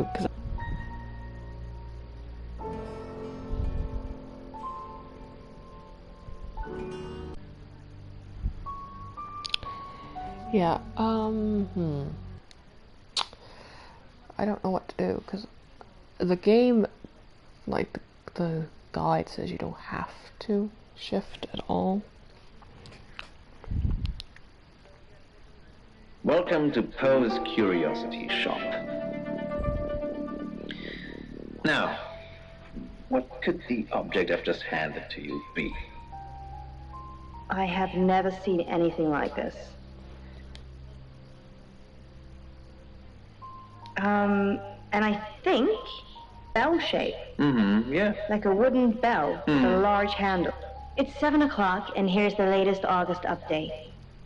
do, because yeah, I don't know what to do, because the game, like, the guide says you don't have to shift at all. Welcome to Poe's Curiosity Shop. Now, what could the object I've just handed to you be? I have never seen anything like this. And I think bell shape. Mm-hmm, yeah. Like a wooden bell with a large handle. It's 7 o'clock, and here's the latest August update.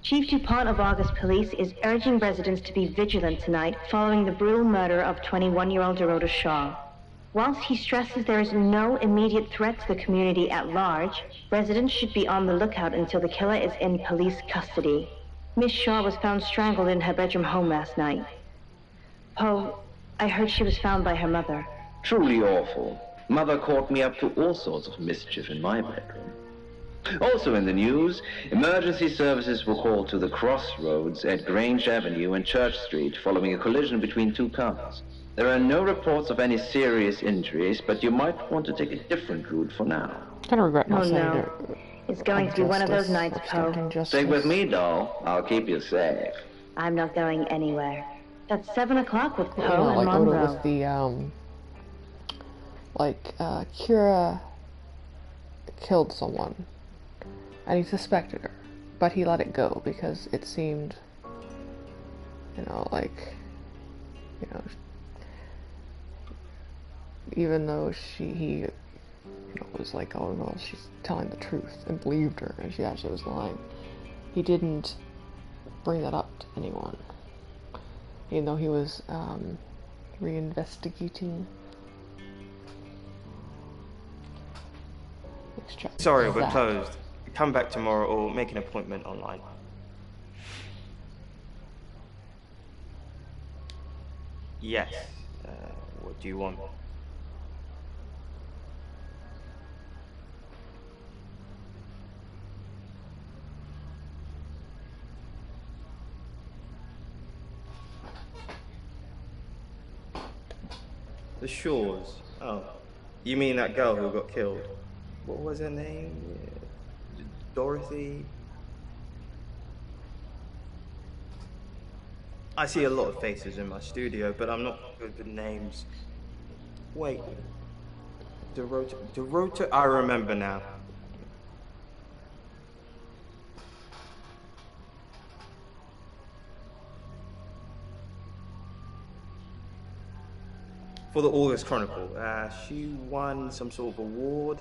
Chief DuPont of August Police is urging residents to be vigilant tonight following the brutal murder of 21-year-old Dorota Shaw. Whilst he stresses there is no immediate threat to the community at large, residents should be on the lookout until the killer is in police custody. Miss Shaw was found strangled in her bedroom home last night. Poe, I heard she was found by her mother. Truly awful. Mother caught me up to all sorts of mischief in my bedroom. Also in the news, emergency services were called to the crossroads at Grange Avenue and Church Street following a collision between two cars. There are no reports of any serious injuries, but you might want to take a different route for now. I kind of regret not saying no. It's going to be one of those nights, Poe. Stay with me, doll. I'll keep you safe. I'm not going anywhere. That's 7 o'clock with Poe like and Monroe. Odo was the, Kira killed someone, and he suspected her, but he let it go because it seemed, even though he was like, oh well, she's telling the truth, and believed her, and she actually was lying, he didn't bring that up to anyone, even though he was, reinvestigating. Sorry, we're closed. Come back tomorrow or make an appointment online. Yes. What do you want? The Shores. Oh. You mean that girl who got killed? What was her name? Dorothy? I see a lot of faces in my studio, but I'm not good with names. Wait. Dorota, I remember now. For the August Chronicle, she won some sort of award.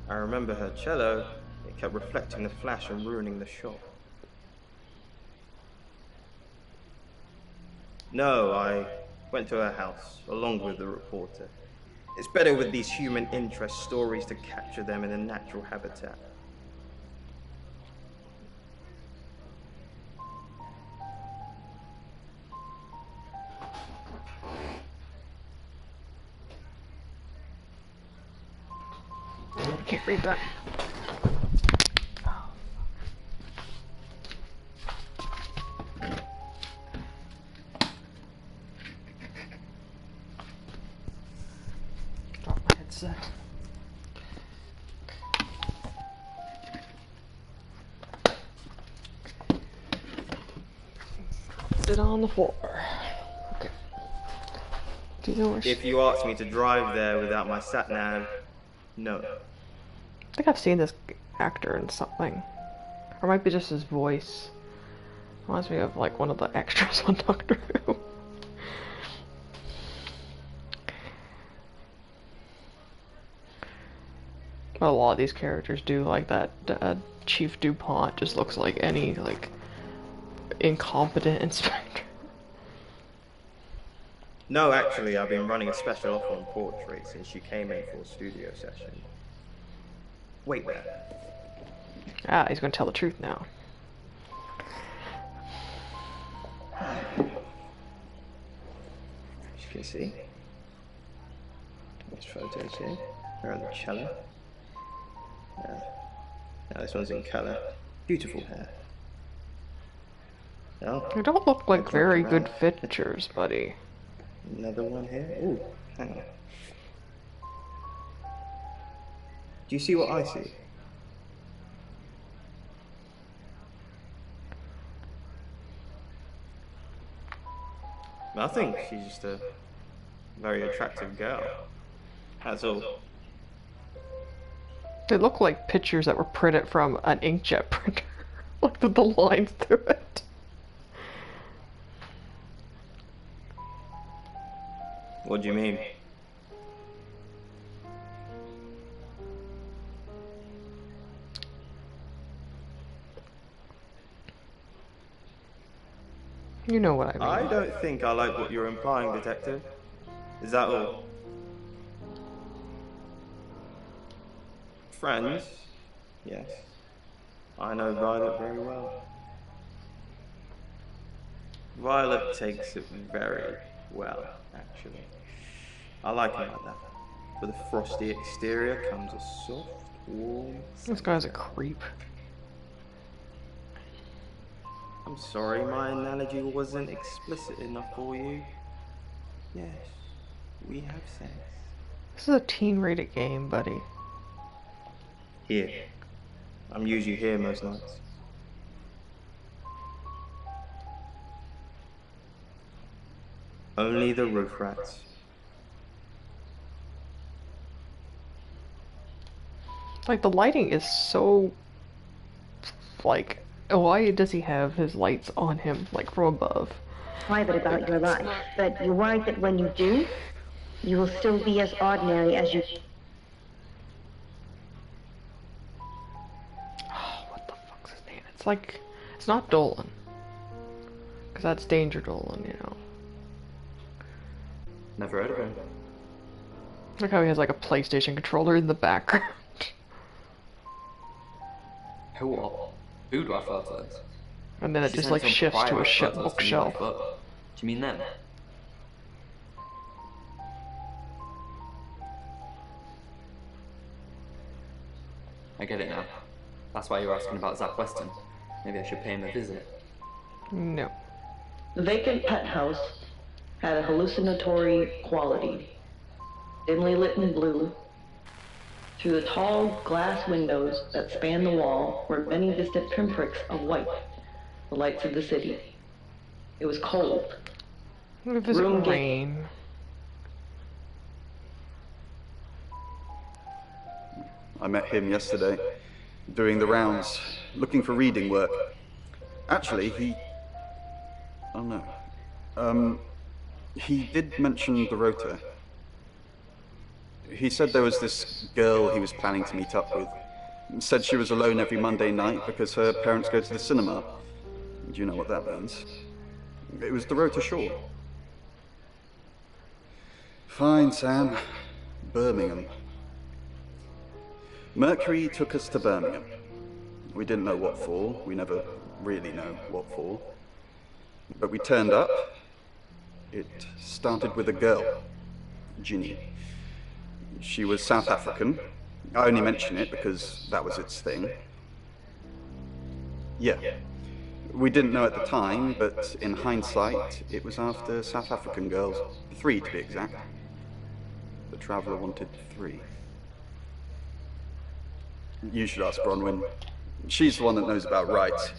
I remember her cello. It kept reflecting the flash and ruining the shot. No, I went to her house, along with the reporter. It's better with these human interest stories to capture them in a natural habitat. I can't read that. Drop my headset. Sit on the floor. Okay. Do you know where If you asked me to drive there without my sat-nav, no. I think I've seen this actor in something. Or it might be just his voice. Reminds me of like one of the extras on Doctor Who. But a lot of these characters do, like that Chief DuPont just looks like any like incompetent inspector. No, actually, I've been running a special offer on portraits since you came in for a studio session. Wait there. Ah, he's gonna tell the truth now. As you can see, Nice photos here. Her on the cello. Now this one's in colour. Beautiful hair. Oh, They don't look like looks very around. good pictures, buddy. Another one here. Ooh, hang on. Do you see what I see? Nothing. She's just a very attractive girl. That's all. They look like pictures that were printed from an inkjet printer. Look at the lines through it. What do you mean? You know what I mean. I don't think I like what you're implying, Detective. Is that all? Friends? Yes. I know Violet very well. Violet takes it very well, actually. I like her like that. With a frosty exterior comes a soft, warm... This guy's a creep. I'm sorry my analogy wasn't explicit enough for you. Yes, we have sex. This is a teen-rated game, buddy. Here. I'm usually here most nights. Only the roof rats. Like, the lighting is so... Like, why does he have his lights on him, like, from above? Private about your life, but you're worried that when you do, you will still be as ordinary as you... Oh, what the fuck's his name? It's like... It's not Dolan. Because that's Danger Dolan, you know. Never heard of him. Look how he has, like, a PlayStation controller in the background. Who what? Who do I refer to as? And then it She just, sent like, some shifts to a private photos to me bookshelf. on my phone. Do you mean them? I get it now. That's why you're asking about Zach Weston. Maybe I should pay him a visit. No. The vacant penthouse had a hallucinatory quality. Dimly lit in blue, through the tall glass windows that spanned the wall were many distant pinpricks of white, the lights of the city. It was cold. What if it's Room ga- rain? I met him yesterday, doing the rounds, looking for reading work. Actually, oh no. He did mention the rota. He said there was this girl he was planning to meet up with. Said she was alone every Monday night because her parents go to the cinema. Do you know what that means? It was the rota short. Fine, Sam. Birmingham. Mercury took us to Birmingham. We didn't know what for. We never really know what for. But we turned up. It started with a girl, Ginny. She was South African. I only mention it because that was its thing. Yeah. We didn't know at the time, but in hindsight, it was after South African girls. 3 to be exact. The Traveller wanted 3. You should ask Bronwyn. She's the one that knows about rights.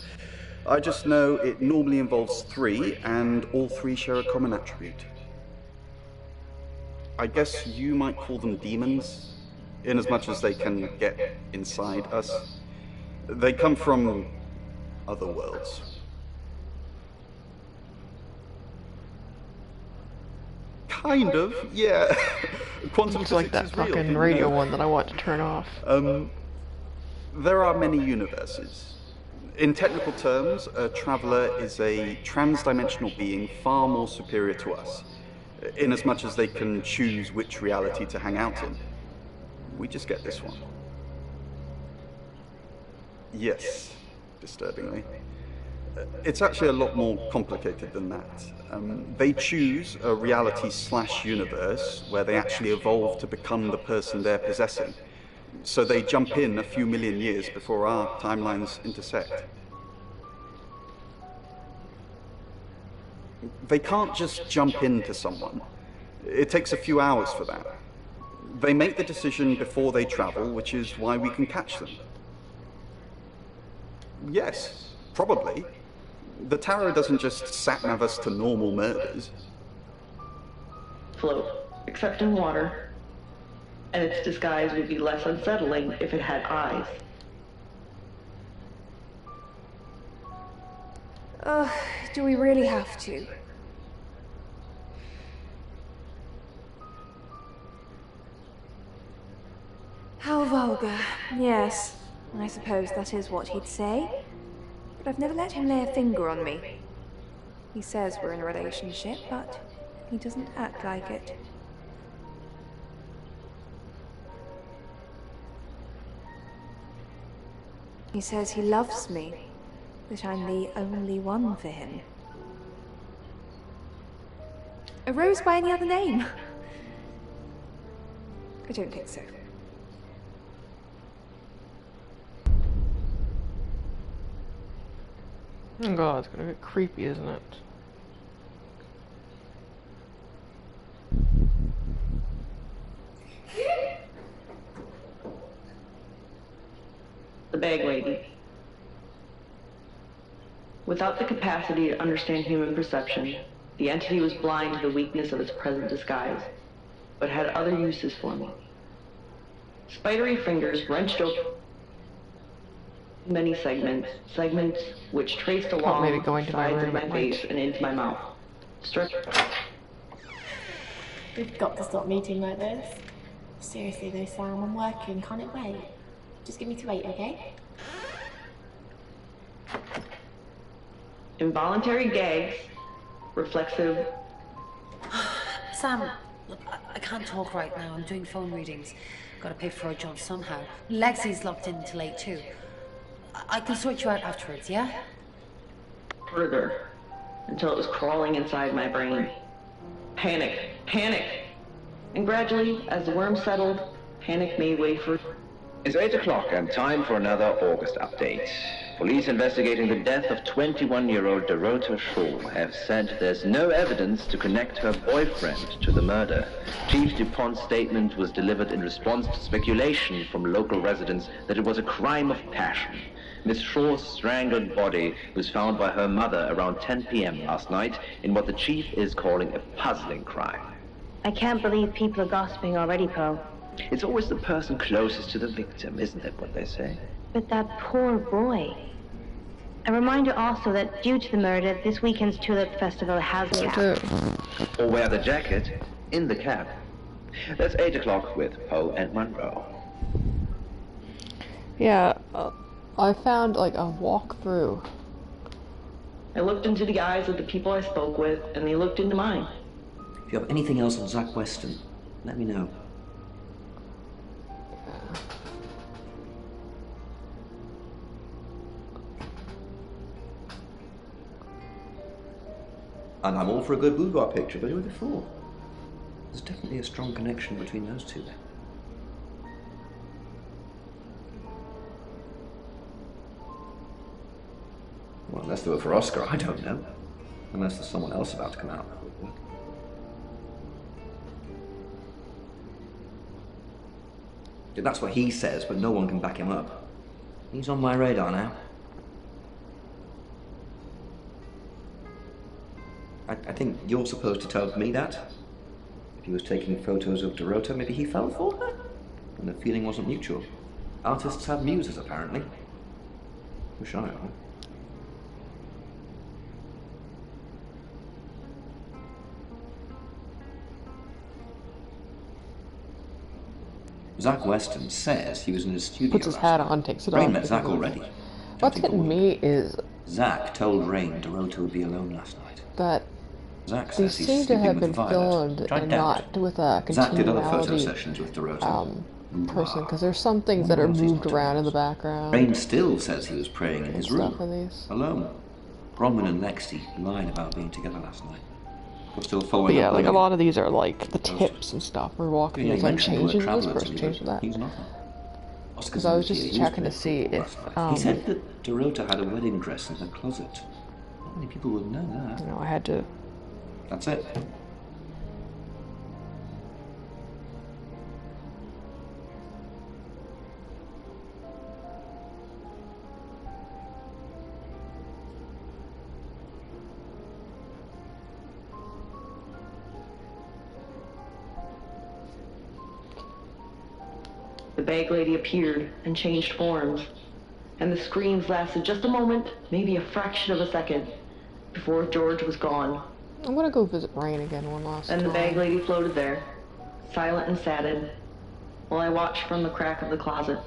I just know it normally involves 3, and all 3 share a common attribute. I guess you might call them demons, in as much as they can get inside us. They come from other worlds. Kind of, yeah. Quantum Looks like that physics is real, fucking didn't you radio know? one that I want to turn off. There are many universes. In technical terms, a traveler is a trans-dimensional being far more superior to us, in as much as they can choose which reality to hang out in. We just get this one. Yes, disturbingly. It's actually a lot more complicated than that. They choose a reality/universe where they actually evolve to become the person they're possessing. So they jump in a few million years before our timelines intersect. They can't just jump into someone. It takes a few hours for that. They make the decision before they travel, which is why we can catch them. Yes, probably. The tarot doesn't just sat-nav us to normal murders. Float, except in water. And its disguise would be less unsettling if it had eyes. Do we really have to? How vulgar. Yes, I suppose that is what he'd say. But I've never let him lay a finger on me. He says we're in a relationship, but he doesn't act like it. He says he loves me, that I'm the only one for him. A rose by any other name? I don't think so. Oh god, it's gonna get creepy, isn't it? The bag lady. Without the capacity to understand human perception, the entity was blind to the weakness of its present disguise, but had other uses for me. Spidery fingers wrenched open many segments which traced along maybe go into the my sides of room my at face night. and into my mouth. We've got to stop meeting like this. Seriously though, Sam, I'm working. Can't it wait? Just give me to 8, okay? Involuntary gags, reflexive. Sam, look, I can't talk right now. I'm doing phone readings. Gotta pay for a job somehow. Lexi's locked in till 8 too. I can sort you out afterwards, yeah? Further, until it was crawling inside my brain. Panic, panic! And gradually, as the worm settled, panic made way for... It's 8 o'clock and time for another August update. Police investigating the death of 21-year-old Dorota Shaw have said there's no evidence to connect her boyfriend to the murder. Chief DuPont's statement was delivered in response to speculation from local residents that it was a crime of passion. Miss Shaw's strangled body was found by her mother around 10 p.m. last night in what the chief is calling a puzzling crime. I can't believe people are gossiping already, Poe. It's always the person closest to the victim, isn't it what they say? But that poor boy. A reminder also that due to the murder, this weekend's Tulip Festival has been Too. Or wear the jacket in the cab. That's 8 o'clock with Poe and Monroe. Yeah, I found like a walkthrough. I looked into the eyes of the people I spoke with, and they looked into mine. If you have anything else on Zach Weston, let me know. And I'm all for a good boudoir picture, but who would have thought? There's definitely a strong connection between those two. Well, unless they were for Oscar, I don't know. Unless there's someone else about to come out. That's what he says, but no one can back him up. He's on my radar now. I think you're supposed to tell me that. If he was taking photos of Dorota, maybe he fell for her? And the feeling wasn't mutual. Artists have muses, apparently. Wish I were. Zach Weston says he was in his studio. Puts his hat on, takes it off. Rain met Zach already. What's getting me is Zach told Rain Dorota would be alone last night. that Zach these says he's seem to sleeping have with been Violet, filmed which I and doubt. not with a Zach did other photo continuality sessions with Dorota. person, because there's some things that are moved around in the background. Rain still says he was praying in his room, Stuff in these. alone. Bronwyn and Lexi lied about being together last night. I'm still But following yeah, up like a Birmingham. lot of these are like the tips and stuff. We're walking Yeah, through, like mentioned the word changing this traveller to person, me, change but that. he was nothing. Because I was just checking to see if he said that Dorota had a wedding dress in her closet. Not many people would know that. You know, I had to. That's it. The bag lady appeared and changed forms, and the screams lasted just a moment, maybe a fraction of a second, before George was gone. I'm gonna go visit Rain again one last time. And the bag lady floated there, silent and saddened, while I watched from the crack of the closet.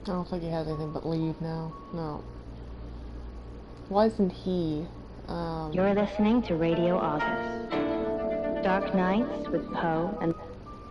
I don't think he has anything but leave now. No. Why isn't he? You're listening to Radio August. Dark Nights with Poe and...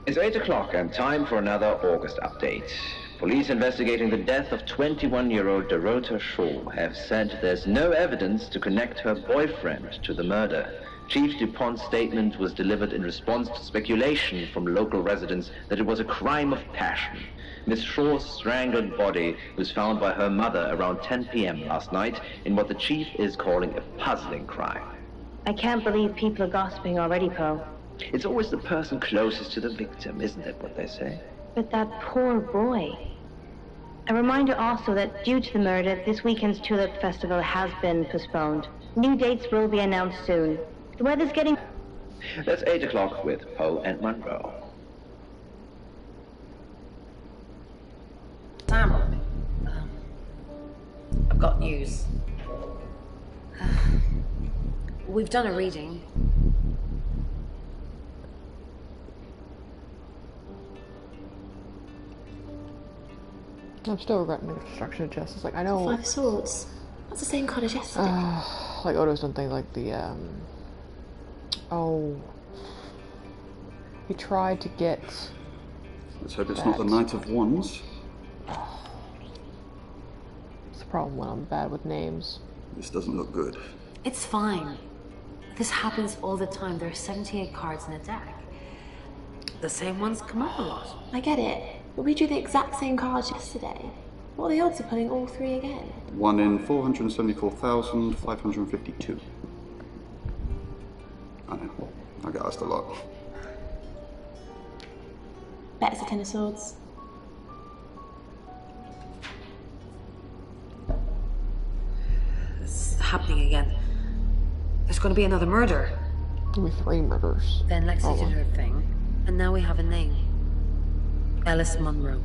It's 8 o'clock and time for another August update. Police investigating the death of 21-year-old Dorota Shaw have said there's no evidence to connect her boyfriend to the murder. Chief DuPont's statement was delivered in response to speculation from local residents that it was a crime of passion. Miss Shaw's strangled body was found by her mother around 10 p.m. last night in what the chief is calling a puzzling crime. I can't believe people are gossiping already, Poe. It's always the person closest to the victim, isn't it what they say? But that poor boy. A reminder also that due to the murder, this weekend's Tulip Festival has been postponed. New dates will be announced soon. The weather's getting... That's 8 o'clock with Poe and Monroe. Sam, I've got news. We've done a reading. I'm still regretting the destruction of justice. Like, I know... 5 Swords. That's the same card as yesterday. Like, Odo's done things like the, Oh... He tried to get... Let's hope it's not the Knight of Wands. It's the problem when I'm bad with names. This doesn't look good. It's fine. This happens all the time. There are 78 cards in a deck. The same ones come up a lot. I get it, but we drew the exact same cards yesterday. What are the odds of pulling all 3 again? 1 in 474,552. I know. I get asked a lot. Bet it's a 10 of Swords. It's happening again. There's going to be another murder. There'll be 3 murders. Then Lexi did her thing, and now we have a name. Ellis Monroe.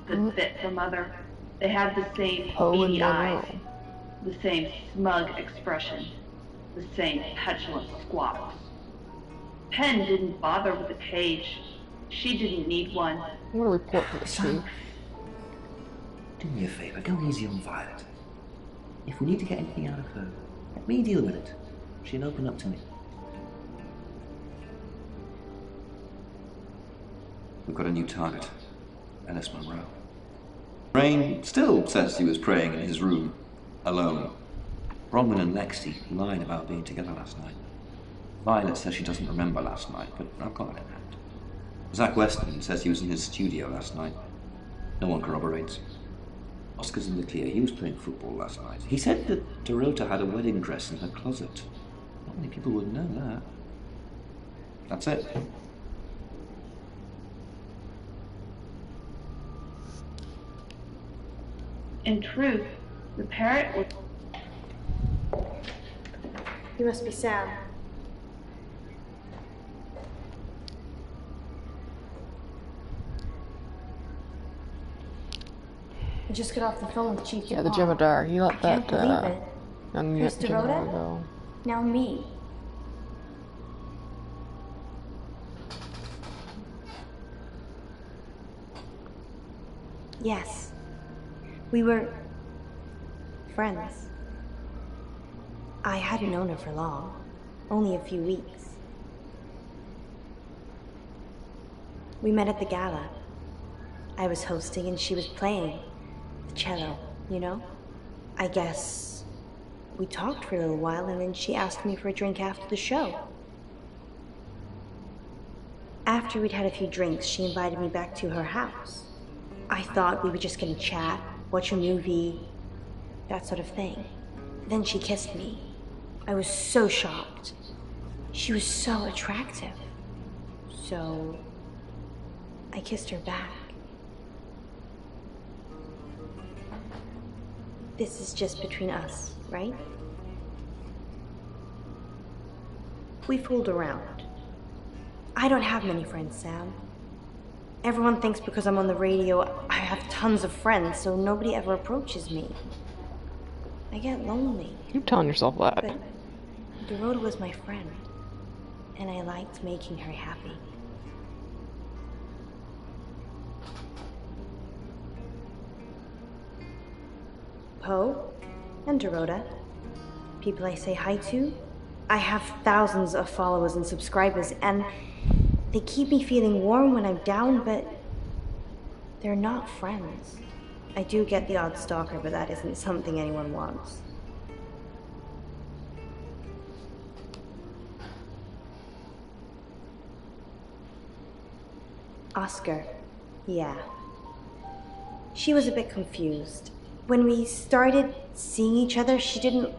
Good fit for Mother. They had the same Poe and beady eyes, Monroe. the same smug expression, the same petulant squawks. Penn didn't bother with a cage. She didn't need one. I'm gonna report to the chief. Do me a favour, go easy on Violet. If we need to get anything out of her, let me deal with it. She'll open up to me. We've got a new target. Ellis Monroe. Rain still says he was praying in his room, alone. Bronwyn and Lexi lied about being together last night. Violet says she doesn't remember last night, but I've got it in hand. Zach Weston says he was in his studio last night. No one corroborates. Oscar's in the clear. He was playing football last night. He said that Dorota had a wedding dress in her closet. Not many people would know that. That's it. In truth, the parrot was... You must be Sam. I just got off the phone with Chief Yeah, the DuPont. Jemadar. He let Can't that, believe it. young First Jemadar Dorota, go. now me. Yes. We were friends. I hadn't known her for long, only a few weeks. We met at the gala. I was hosting and she was playing. The cello, you know? I guess we talked for a little while and then she asked me for a drink after the show. After we'd had a few drinks, she invited me back to her house. I thought we were just gonna chat, watch a movie, that sort of thing. Then she kissed me. I was so shocked. She was so attractive. So I kissed her back. This is just between us, right? We fooled around. I don't have many friends, Sam. Everyone thinks because I'm on the radio, I have tons of friends, so nobody ever approaches me. I get lonely. Keep telling yourself that. But Dorota was my friend, and I liked making her happy. Poe and Dorota, people I say hi to. I have thousands of followers and subscribers, and they keep me feeling warm when I'm down, but they're not friends. I do get the odd stalker, but that isn't something anyone wants. Oscar, yeah. She was a bit confused. When we started seeing each other, she didn't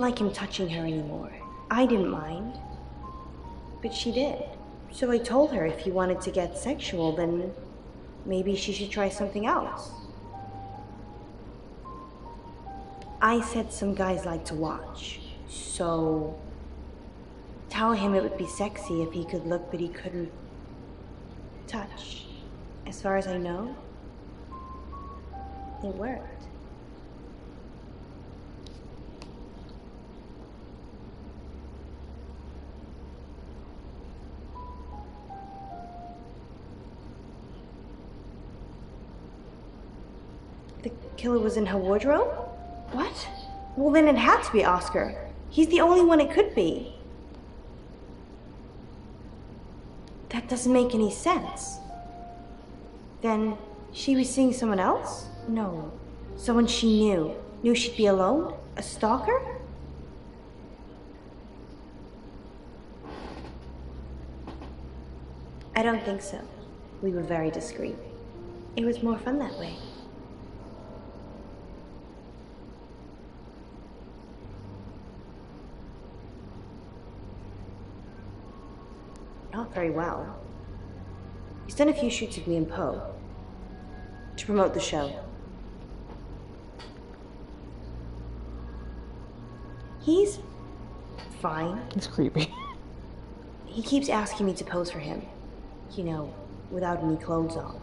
like him touching her anymore. I didn't mind, but she did. So I told her if he wanted to get sexual, then maybe she should try something else. I said some guys like to watch, so tell him it would be sexy if he could look but he couldn't touch. As far as I know, it worked. The killer was in her wardrobe? What? Well, then it had to be Oscar. He's the only one it could be. That doesn't make any sense. Then she was seeing someone else? No. Someone she knew. Knew she'd be alone? A stalker? I don't think so. We were very discreet. It was more fun that way. Not very well. He's done a few shoots of me and Poe to promote the show. He's fine. It's creepy. He keeps asking me to pose for him, you know, without any clothes on.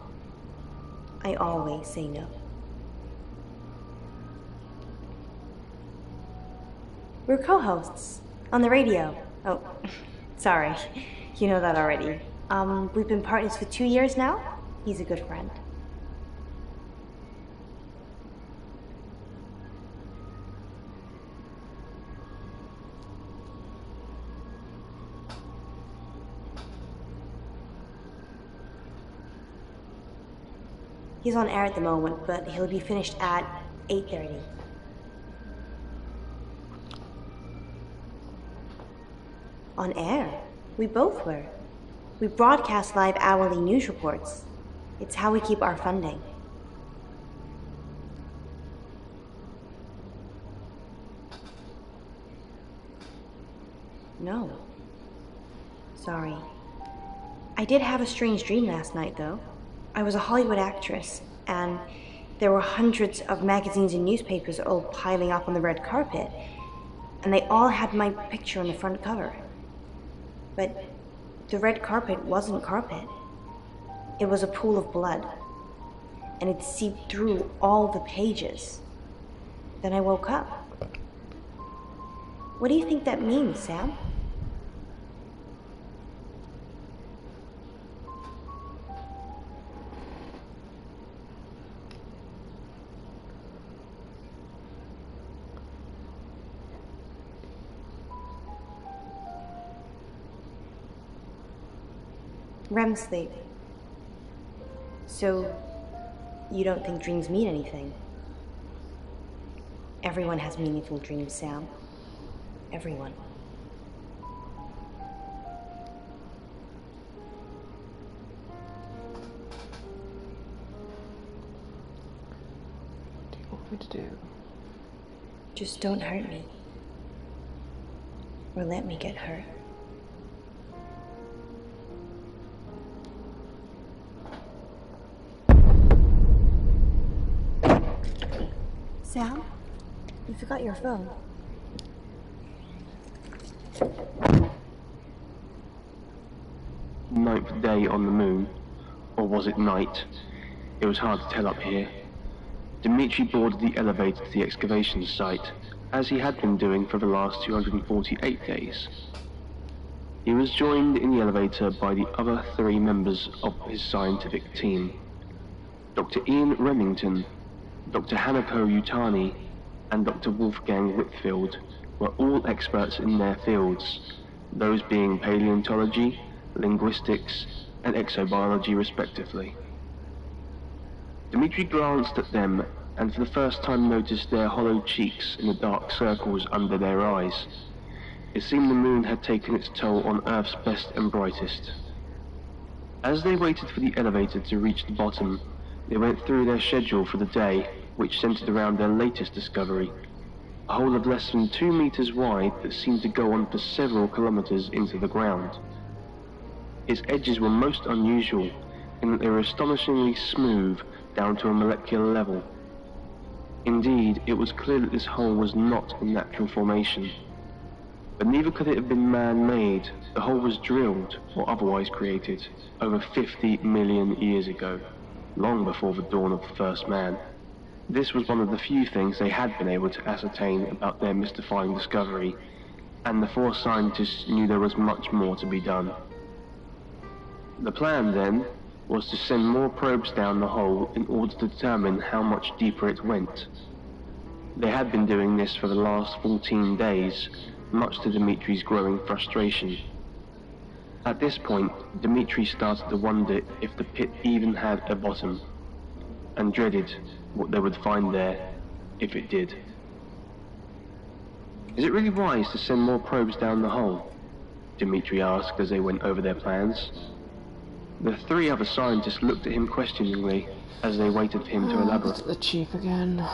I always say no. We're co-hosts on the radio. Oh, sorry. You know that already. We've been partners for 2 years now. He's a good friend. He's on air at the moment, but he'll be finished at 8:30. On air? We both were. We broadcast live hourly news reports. It's how we keep our funding. No. Sorry. I did have a strange dream last night, though. I was a Hollywood actress, and there were hundreds of magazines and newspapers all piling up on the red carpet, and they all had my picture on the front cover. But the red carpet wasn't carpet. It was a pool of blood, and it seeped through all the pages. Then I woke up. What do you think that means, Sam? REM sleep. So, you don't think dreams mean anything. Everyone has meaningful dreams, Sam. Everyone. What do you want me to do? Just don't hurt me. Or let me get hurt. Sam? You forgot your phone. Ninth day on the moon, or was it night? It was hard to tell up here. Dimitri boarded the elevator to the excavation site, as he had been doing for the last 248 days. He was joined in the elevator by the other 3 members of his scientific team. Dr. Ian Remington, Dr. Hanako Yutani, and Dr. Wolfgang Whitfield were all experts in their fields, those being paleontology, linguistics, and exobiology respectively. Dimitri glanced at them and for the first time noticed their hollow cheeks in the dark circles under their eyes. It seemed the moon had taken its toll on Earth's best and brightest. As they waited for the elevator to reach the bottom, they went through their schedule for the day, which centered around their latest discovery, a hole of less than 2 meters wide that seemed to go on for several kilometers into the ground. Its edges were most unusual in that they were astonishingly smooth down to a molecular level. Indeed, it was clear that this hole was not a natural formation. But neither could it have been man-made. The hole was drilled, or otherwise created, over 50 million years ago, long before the dawn of the first man. This was one of the few things they had been able to ascertain about their mystifying discovery, and the 4 scientists knew there was much more to be done. The plan, then, was to send more probes down the hole in order to determine how much deeper it went. They had been doing this for the last 14 days, much to Dimitri's growing frustration. At this point, Dimitri started to wonder if the pit even had a bottom, and dreaded what they would find there if it did. Is it really wise to send more probes down the hole? Dimitri asked as they went over their plans. The 3 other scientists looked at him questioningly as they waited for him to elaborate. It's the chief again.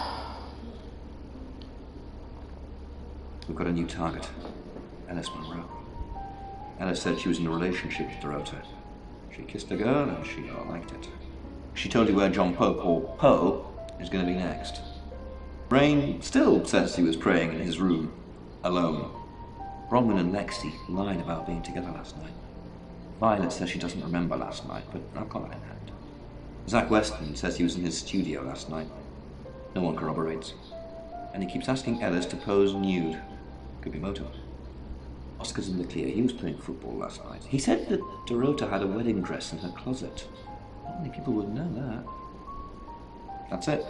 We've got a new target. Alice Monroe. Alice said she was in a relationship with Dorota. She kissed a girl and she liked it. She told you where John Pope, or Poe, is going to be next. Rain still says he was praying in his room, alone. Bronwyn and Lexi lied about being together last night. Violet says she doesn't remember last night, but I've got that in hand. Zach Weston says he was in his studio last night. No one corroborates. And he keeps asking Ellis to pose nude. Could be motive. Oscar's in the clear. He was playing football last night. He said that Dorota had a wedding dress in her closet. Not many people would know that. That's it.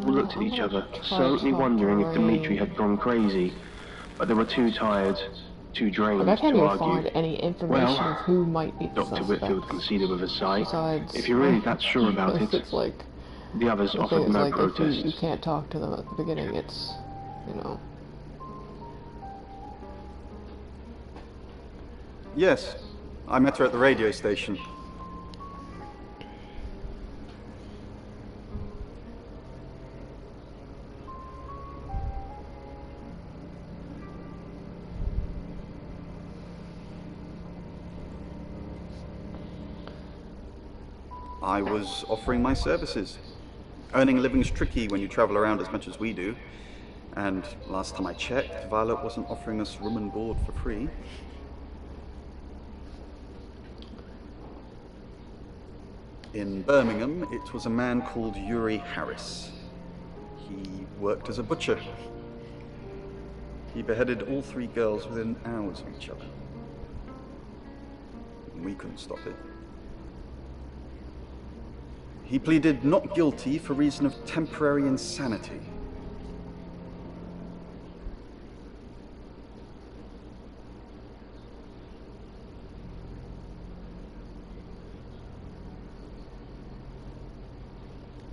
We looked at each other, certainly wondering if Dimitri had gone crazy, but they were too tired, too drained I can't to even argue. find any information of who might be the Dr. suspect. Whitfield conceded with a sigh. Besides, if you're really that sure about it, it's like, the others the offered thing is, no like, protest. if you can't talk to them at the beginning, it's, you know. Yes, I met her at the radio station. I was offering my services. Earning a living's tricky when you travel around as much as we do. And last time I checked, Violet wasn't offering us room and board for free. In Birmingham, it was a man called Yuri Harris. He worked as a butcher. He beheaded all 3 girls within hours of each other. We couldn't stop it. He pleaded not guilty for reason of temporary insanity.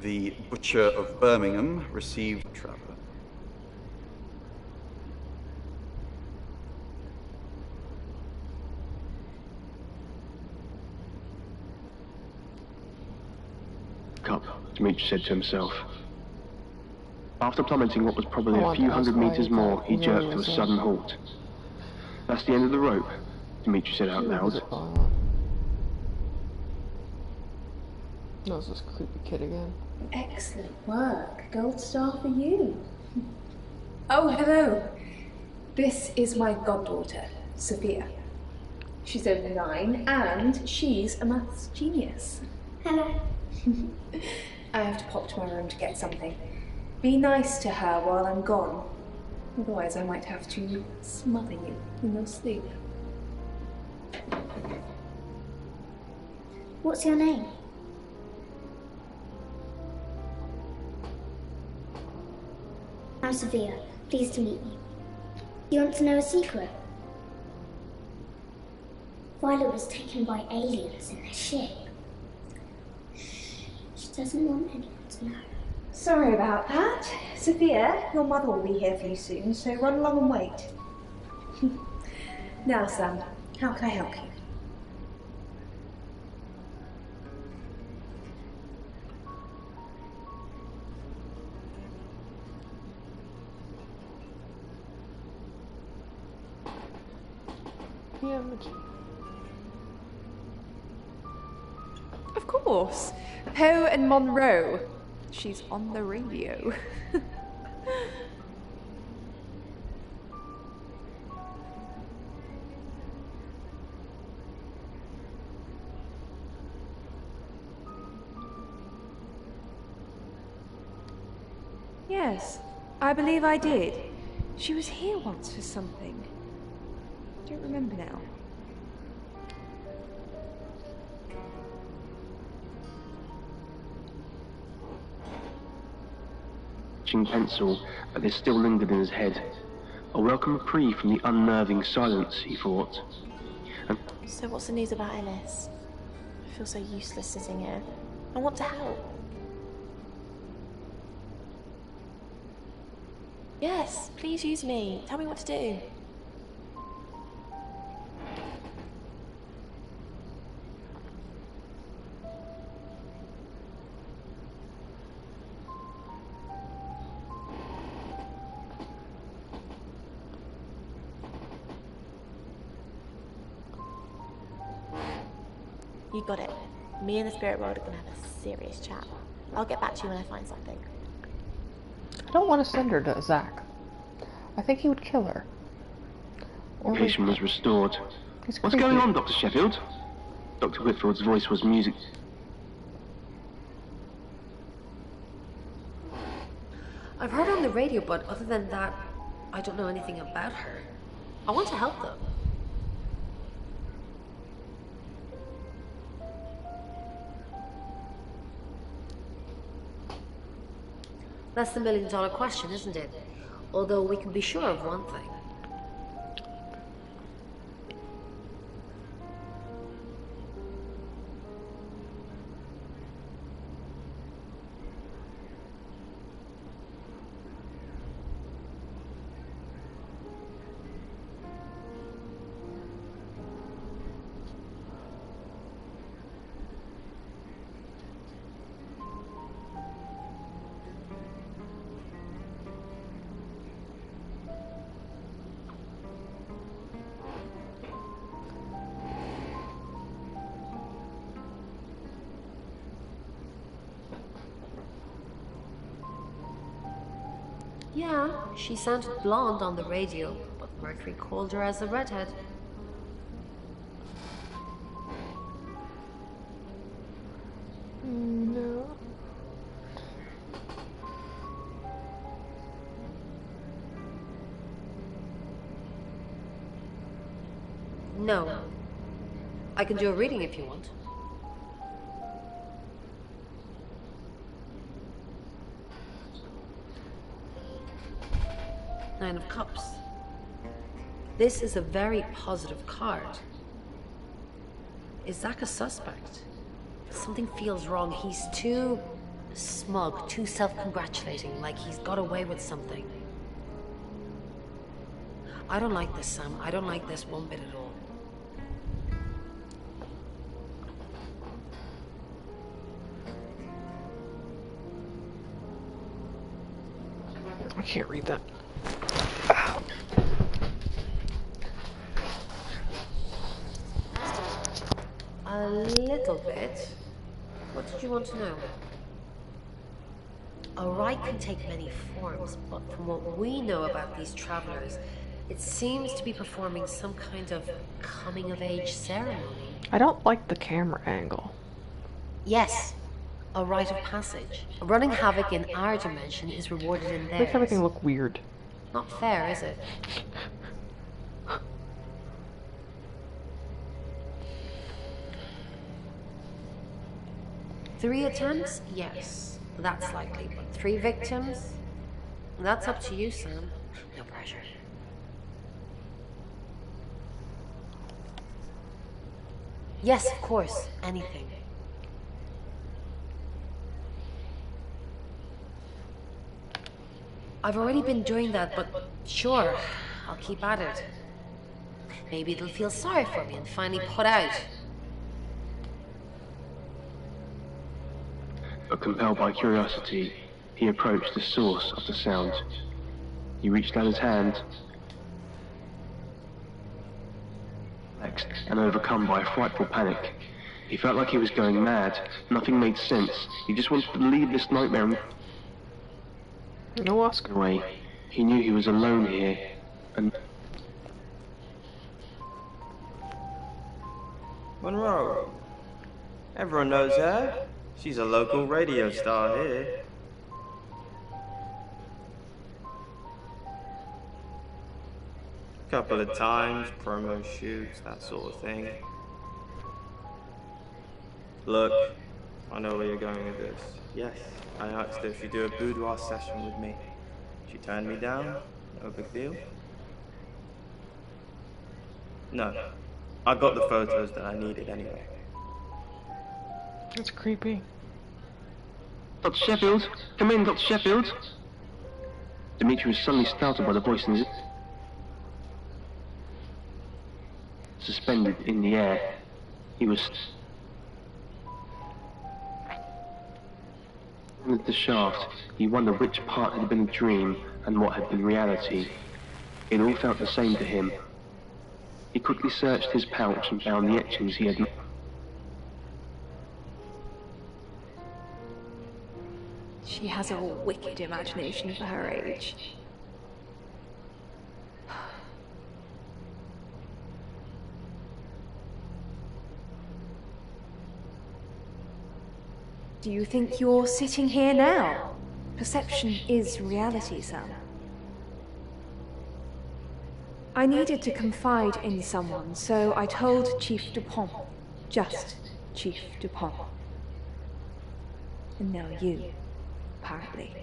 The Butcher of Birmingham received traveller. Cup, Dimitri said to himself. After plummeting what was probably a few hundred meters more, he jerked to a sudden halt. That's the end of the rope, Dimitri said out loud. That was this creepy kid again. Excellent work. Gold star for you. Oh, hello. This is my goddaughter, Sophia. She's only 9 and she's a maths genius. Hello. I have to pop to my room to get something. Be nice to her while I'm gone. Otherwise I might have to smother you in your sleep. What's your name? I'm Sophia. Pleased to meet you. You want to know a secret? Violet was taken by aliens in their ship. She doesn't want anyone to know. Sorry about that. Sophia, your mother will be here for you soon, so run along and wait. Now, Sam, how can I help you? Of course. Poe and Monroe. She's on the radio. Yes, I believe I did. She was here once for something. I don't remember now. Pencil, but this still lingered in his head. A welcome reprieve from the unnerving silence, he thought. So what's the news about Ellis? I feel so useless sitting here. I want to help. Yes, please use me. Tell me what to do. You got it. Me and the spirit world are gonna have a serious chat. I'll get back to you when I find something. I don't want to send her to Zach. I think he would kill her. Communication was restored. What's going on, Dr. Sheffield? Dr. Whitfield's voice was music. I've heard her on the radio, but other than that, I don't know anything about her. I want to help them. That's the million-dollar question, isn't it? Although we can be sure of one thing. Yeah, she sounded blonde on the radio, but Mercury called her as a redhead. No. No. I can do a reading if you want. Nine of Cups. This is a very positive card. Is Zach a suspect? Something feels wrong. He's too Smug, too self-congratulating, like he's got away with something. I don't like this, Sam. I don't like this one bit at all. I can't read that. A little bit. What did you want to know? A rite can take many forms, but from what we know about these travelers, it seems to be performing some kind of coming-of-age ceremony. I don't like the camera angle. Yes, a rite of passage. Running havoc in our dimension is rewarded in theirs. Makes everything look weird. Not fair, is it? Three attempts? Yes, that's likely. But 3 victims? That's up to you, Sam. No pressure. Yes, of course. Anything. I've already been doing that, but sure, I'll keep at it. Maybe it'll feel sorry for me and finally put out. But compelled by curiosity, he approached the source of the sound. He reached out his hand, and overcome by a frightful panic. He felt like he was going mad. Nothing made sense. He just wanted to leave this nightmare and no Oscar away. He knew he was alone here, and Monroe. Everyone knows her. She's a local radio star here. Couple of times, promo shoots, that sort of thing. Look, I know where you're going with this. Yes, I asked her if she'd do a boudoir session with me. She turned me down, no big deal. No, I got the photos that I needed anyway. That's creepy. Dr. Sheffield, come in, Dr. Sheffield. Dimitri was suddenly startled by the voice in his suspended in the air. He was at the shaft. He wondered which part had been a dream and what had been reality. It all felt the same to him. He quickly searched his pouch and found the etchings he had made. She has a wicked imagination for her age. Do you think you're sitting here now? Perception is reality, Sam. I needed to confide in someone, so I told Chief Dupont. Just Chief Dupont. And now you, apparently.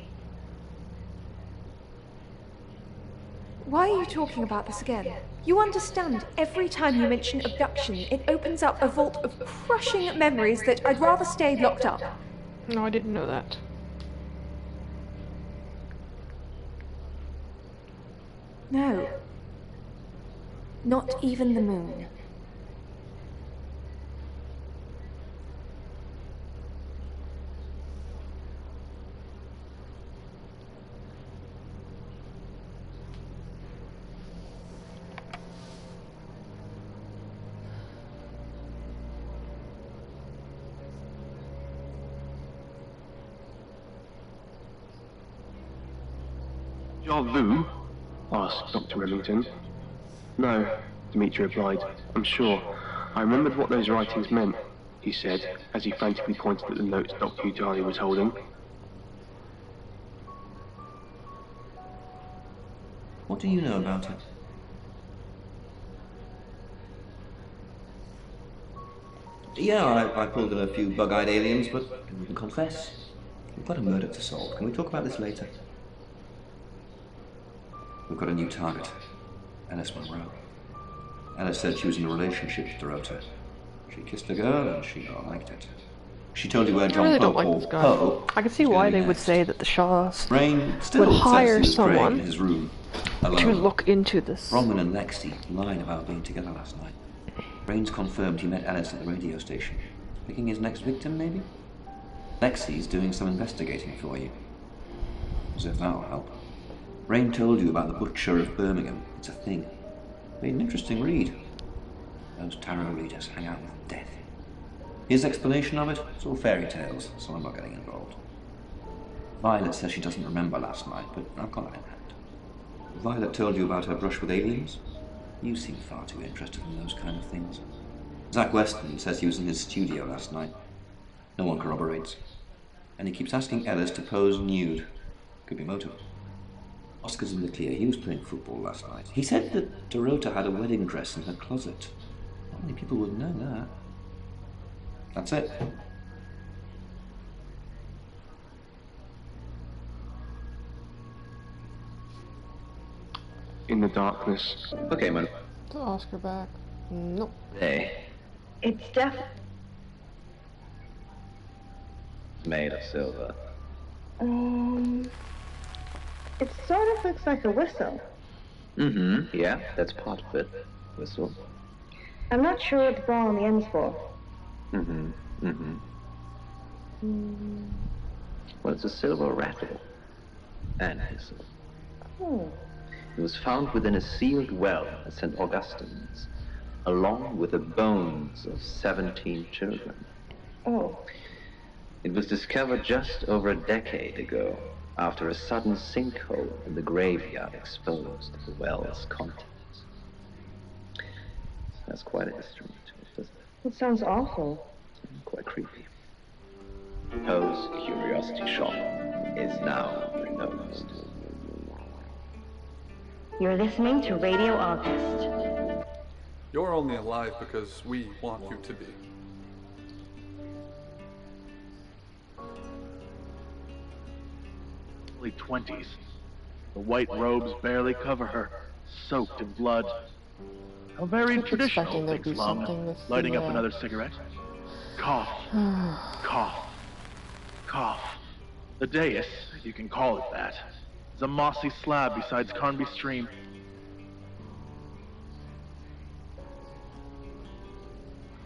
Why are you talking about this again? You understand, every time you mention abduction, it opens up a vault of crushing memories that I'd rather stay locked up. No, I didn't know that. No. Not even the moon. Deja vu? Asked Dr. Remington. No, Dimitri replied. I'm sure. I remembered what those writings meant, he said, as he frantically pointed at the notes Dr. Utali was holding. What do you know about it? Yeah, I pulled in a few bug-eyed aliens, but they wouldn't confess. We've got a murder to solve. Can we talk about this later? We've got a new target. Alice Monroe. Alice said she was in a relationship with Dorota. She kissed a girl and she liked it. She told you where I John really Poe don't like or this guy. Poe I can see was why going they would next. say that the Shaws Rain still would says hire he was praying someone in his room, to alone. look into this. Bronwyn and Lexi lied about being together last night. Rains confirmed he met Ellis at the radio station. Picking his next victim, maybe? Lexi's doing some investigating for you. As if that'll help. Rain told you about the Butcher of Birmingham. It's a thing. Made an interesting read. Those tarot readers hang out with death. His explanation of it, it's all fairy tales, so I'm not getting involved. Violet says she doesn't remember last night, but I've got that in hand. Violet told you about her brush with aliens? You seem far too interested in those kind of things. Zach Weston says he was in his studio last night. No one corroborates. And he keeps asking Ellis to pose nude. Could be motive. Oscar's in the clear. He was playing football last night. He said that Dorota had a wedding dress in her closet. Not many people would know that. That's it. In the darkness. Okay, man. Is Oscar back? Nope. Hey. It's Made of silver. It sort of looks like a whistle. Mm-hmm. Yeah, that's part of it. Whistle. I'm not sure what the ball on the end's for. Mm-hmm. Mm-hmm. Well, it's a silver rattle. And whistle. It was found within a sealed well at St. Augustine's, along with the bones of 17 children. Oh. It was discovered just over a decade ago, after a sudden sinkhole in the graveyard exposed the well's contents. That's quite a history to it, doesn't it? It sounds awful. Quite creepy. Poe's curiosity shop is now closed. You're listening to Radio August. You're only alive because we want you to be. Early 20s. The white robes barely cover her, soaked in blood. How very traditional, thinks Lung, lighting up another cigarette. Cough, cough, cough. The dais, if you can call it that, is a mossy slab beside Carnby Stream.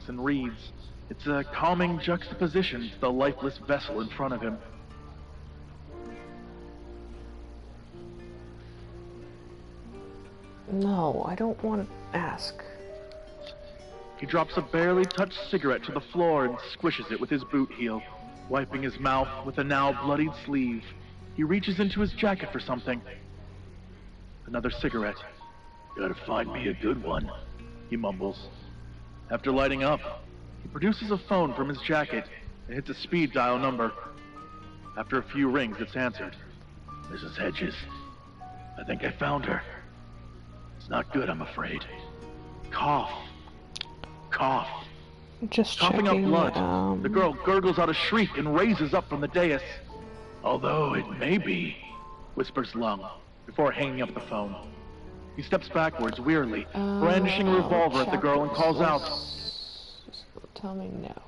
And reads, it's a calming juxtaposition to the lifeless vessel in front of him. No, I don't want to ask. He drops a barely touched cigarette to the floor and squishes it with his boot heel, wiping his mouth with a now bloodied sleeve. He reaches into his jacket for something. Another cigarette. Gotta find me a good one, he mumbles. After lighting up, he produces a phone from his jacket and hits a speed dial number. After a few rings, it's answered. Mrs. Hedges. I think I found her. It's not good, I'm afraid. Cough. Cough. Just coughing up checking, blood. The girl gurgles out a shriek and raises up from the dais. Although it may be, whispers Lung, before hanging up the phone. He steps backwards wearily, brandishing a revolver at the girl and calls out. Tell me no.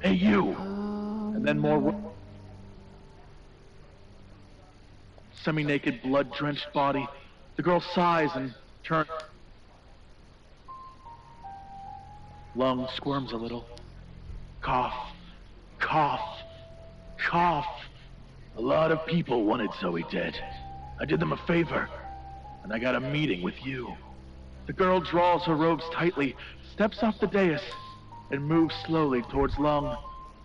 Hey, you! And then more semi-naked, blood-drenched body. The girl sighs and turns. Lung squirms a little. Cough, cough, cough. A lot of people wanted Zoe dead. I did them a favor, and I got a meeting with you. The girl draws her robes tightly, steps off the dais, and moves slowly towards Lung.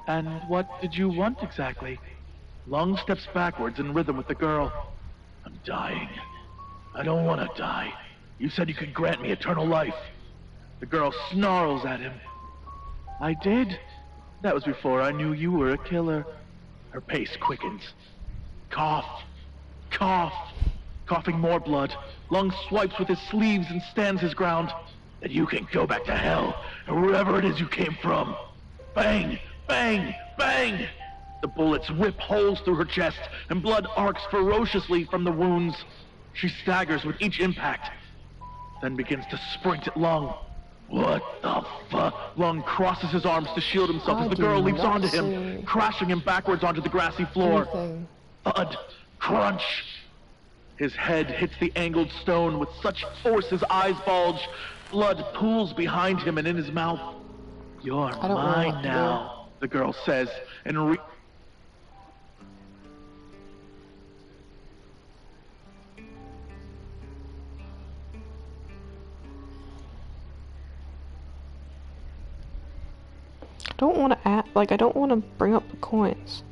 And what did you want exactly? Lung steps backwards in rhythm with the girl. I'm dying. I don't want to die. You said you could grant me eternal life. The girl snarls at him. I did. That was before I knew you were a killer. Her pace quickens. Cough. Cough. Coughing more blood. Lung swipes with his sleeves and stands his ground. Then you can go back to hell, or wherever it is you came from. Bang! Bang! Bang! The bullets whip holes through her chest, and blood arcs ferociously from the wounds. She staggers with each impact, then begins to sprint at Lung. What the fuck? Lung crosses his arms to shield himself as the girl leaps onto him, crashing him backwards onto the grassy floor. Thud. Crunch. His head hits the angled stone with such force his eyes bulge. Blood pools behind him and in his mouth. You're mine now, the girl says, and I don't want to add, like, I don't want to bring up the coins.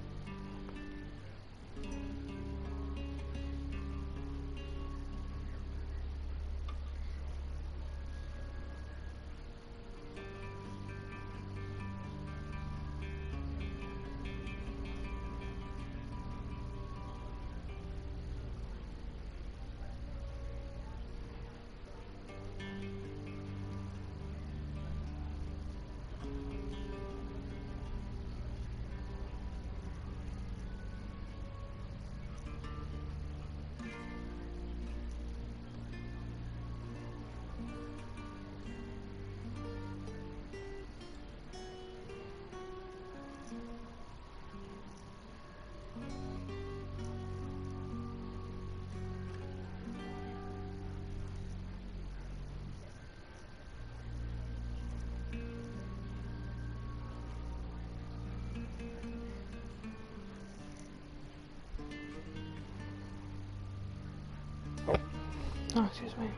Oh, excuse me.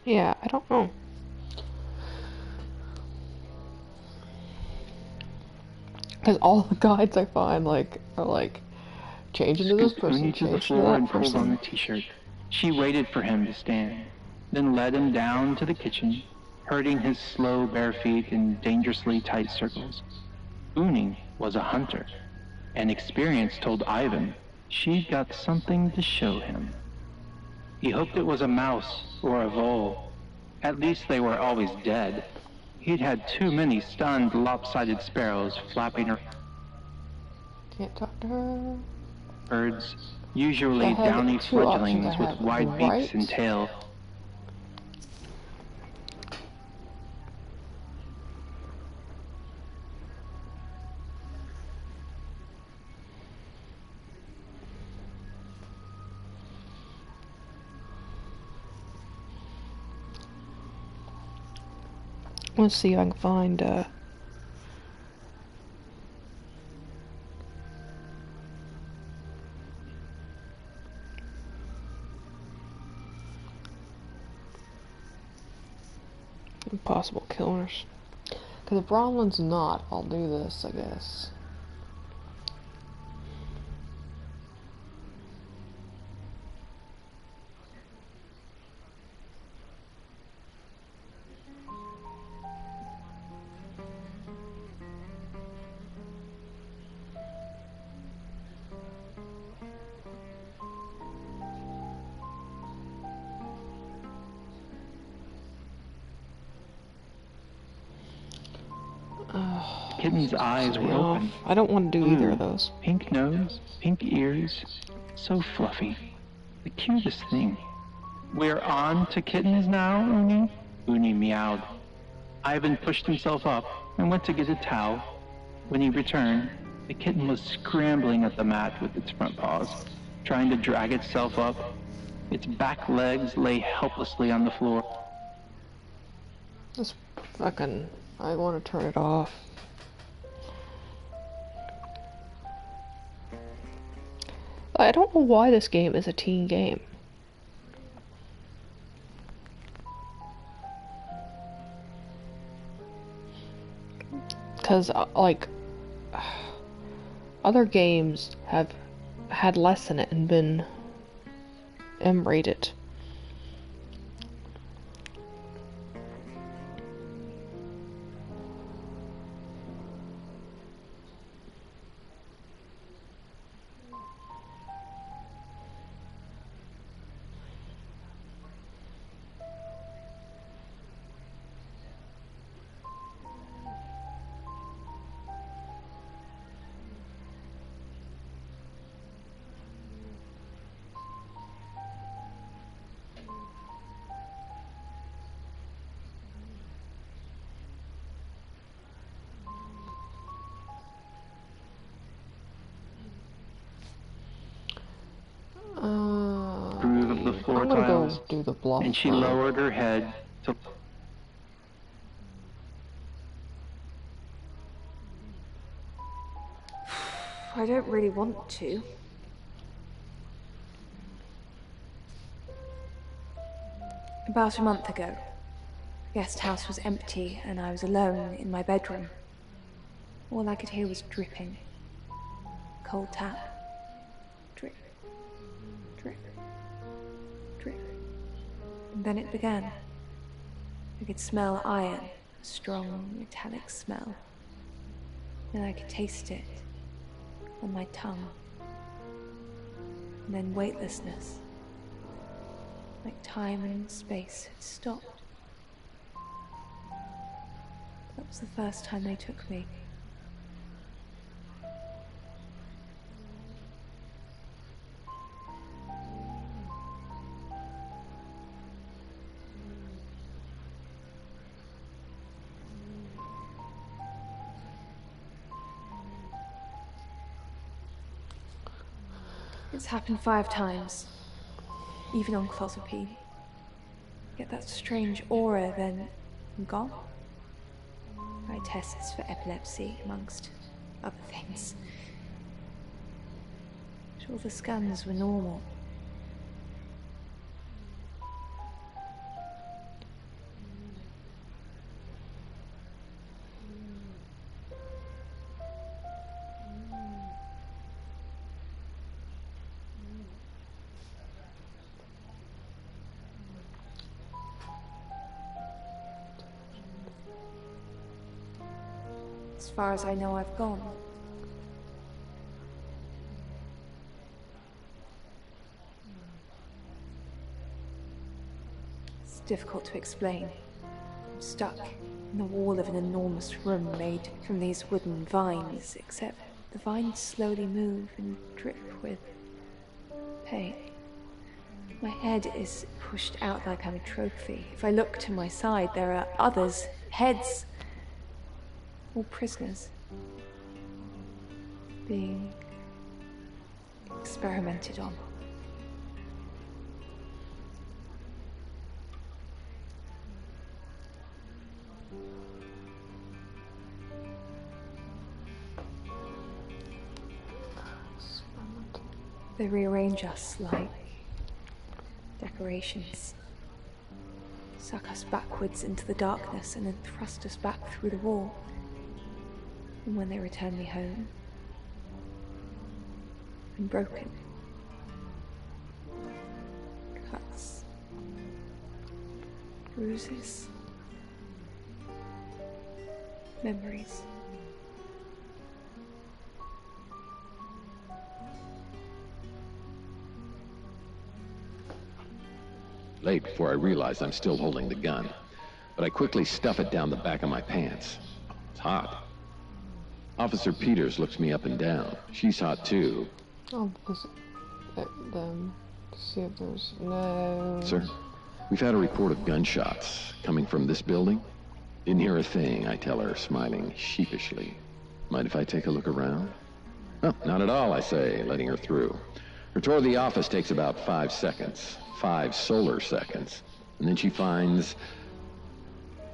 Yeah, I don't know. Because all the guides I find, like, are like, change into this person, to the change into floor and that pulled on the person. t-shirt. She waited for him to stand, then led him down to the kitchen, herding his slow bare feet in dangerously tight circles. Uni was a hunter, and experience told Ivan she'd got something to show him. He hoped it was a mouse or a vole. At least they were always dead. He'd had too many stunned, lopsided sparrows flapping around. Can't talk to her. Birds, usually downy fledglings with wide beaks and tail. Let's see if I can find, possible killers. Because if Bronwyn's not, I'll do this, I guess. kitten's eyes were open. I don't want to do either of Blue, those. Pink nose, pink ears, so fluffy. The cutest thing. We're on to kittens now, Uni? Uni meowed. Ivan pushed himself up and went to get a towel. When he returned, the kitten was scrambling at the mat with its front paws, trying to drag itself up. Its back legs lay helplessly on the floor. This fucking... I want to turn it off. I don't know why this game is a teen game. Because, like, other games have had less in it and been M-rated. Groove of the floor I'm gonna tiles, go do the bluff. and she lowered her head to... I don't really want to. About a month ago, the guest house was empty and I was alone in my bedroom. All I could hear was dripping. Cold tap. Drip. Drip. Drip. And then it began. I could smell iron, a strong metallic smell. And I could taste it on my tongue. And then weightlessness. Like time and space had stopped. That was the first time they took me. It's happened 5 times, even on clozapine. Get that strange aura, then I'm gone. I tests for epilepsy, amongst other things. Sure, the scans were normal. As far as I know, I've gone. It's difficult to explain. I'm stuck in the wall of an enormous room made from these wooden vines, except the vines slowly move and drip with pain. My head is pushed out like I'm a trophy. If I look to my side, there are others, heads, all prisoners, being experimented on. They rearrange us like decorations, suck us backwards into the darkness and then thrust us back through the wall. And when they return me home, I'm broken. Cuts. Bruises. Memories. Late before I realize I'm still holding the gun, but I quickly stuff it down the back of my pants. It's hot. Officer Peters looks me up and down. She's hot too. I'll visit them to see if there's no... Sir, we've had a report of gunshots coming from this building. Didn't hear a thing, I tell her, smiling sheepishly. Mind if I take a look around? Oh, not at all, I say, letting her through. Her tour of the office takes about 5 seconds. 5 solar seconds. And then she finds...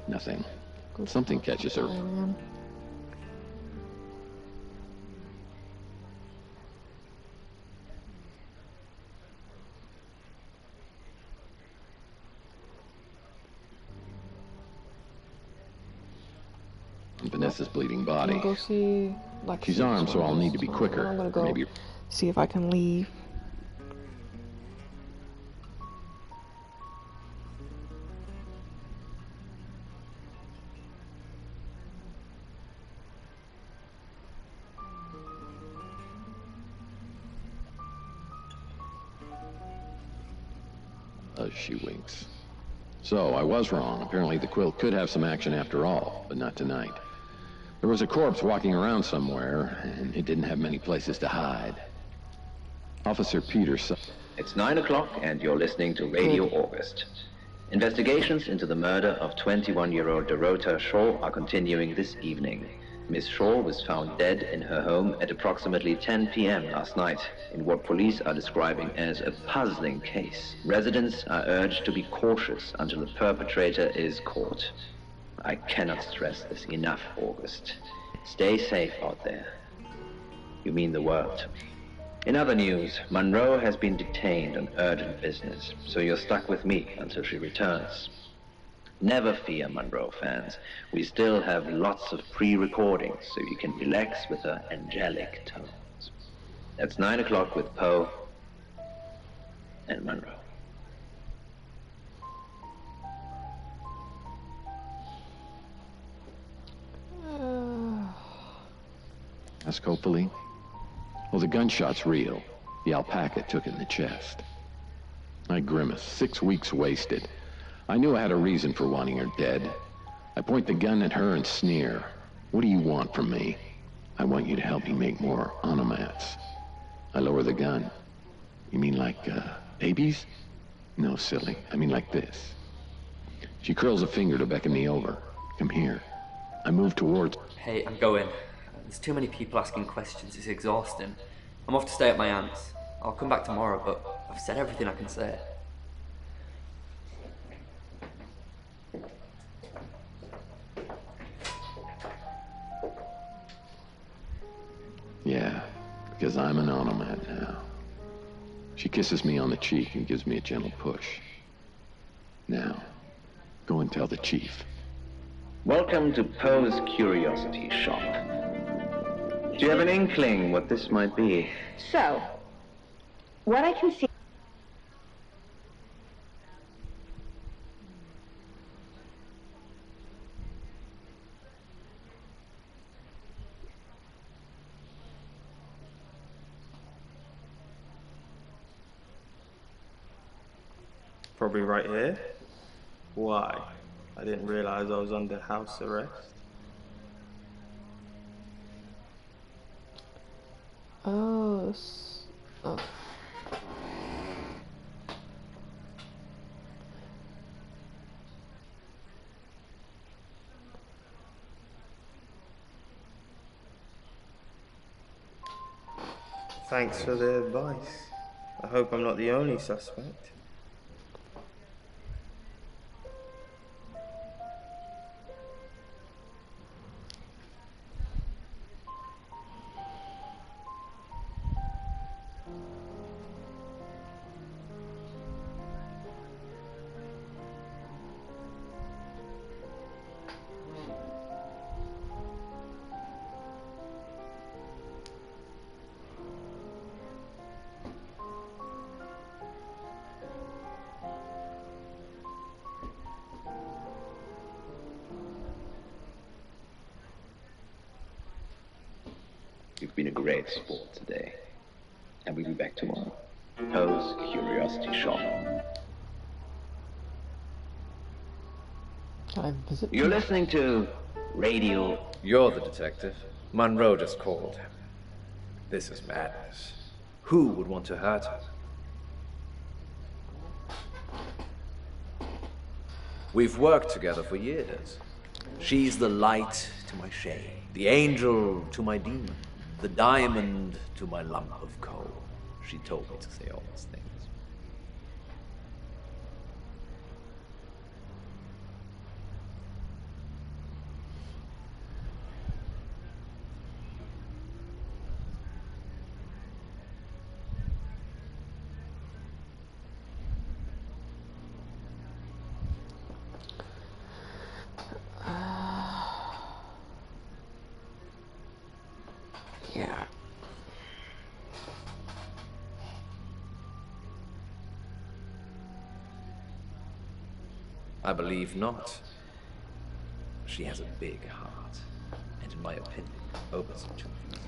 nothing. Something catches her. Vanessa's bleeding body. I'm gonna go see, like, she's armed, so I'll need to be quicker. I'm gonna go Maybe see if I can leave. She winks. So, I was wrong. Apparently the quilt could have some action after all, but not tonight. There was a corpse walking around somewhere, and it didn't have many places to hide. Officer Peters... It's 9 o'clock, and you're listening to Radio August. Investigations into the murder of 21-year-old Dorota Shaw are continuing this evening. Miss Shaw was found dead in her home at approximately 10 p.m. last night, in what police are describing as a puzzling case. Residents are urged to be cautious until the perpetrator is caught. I cannot stress this enough, August. Stay safe out there. You mean the world to me. In other news, Monroe has been detained on urgent business, so you're stuck with me until she returns. Never fear, Monroe fans. We still have lots of pre-recordings, so you can relax with her angelic tones. That's 9 o'clock with Poe and Monroe. Ask hopefully. Well, the gunshot's real. The alpaca took in the chest. I grimace. 6 weeks wasted. I knew I had a reason for wanting her dead. I point the gun at her and sneer. What do you want from me? I want you to help me make more onomats. I lower the gun. You mean like, babies? No, silly. I mean like this. She curls a finger to beckon me over. Come here. I move towards... Hey, I'm going. There's too many people asking questions. It's exhausting. I'm off to stay at my aunt's. I'll come back tomorrow, but I've said everything I can say. Yeah, because I'm an onomat now. She kisses me on the cheek and gives me a gentle push. Now, go and tell the chief. Welcome to Poe's Curiosity Shop. Do you have an inkling what this might be? So, what I can see... Probably right here. Why? I didn't realize I was under house arrest. Oh, oh. Thanks for the advice. I hope I'm not the only suspect. You've been a great sport today. And we'll be back tomorrow. Poe's Curiosity Shop. Can I visit? You're listening to radio. You're the detective. Monroe just called. This is madness. Who would want to hurt her? We've worked together for years. She's the light to my shade, the angel to my demon, the diamond to my lump of coal. She told me to say all those things. Yeah. I believe not. She has a big heart, and in my opinion, opens it too easily.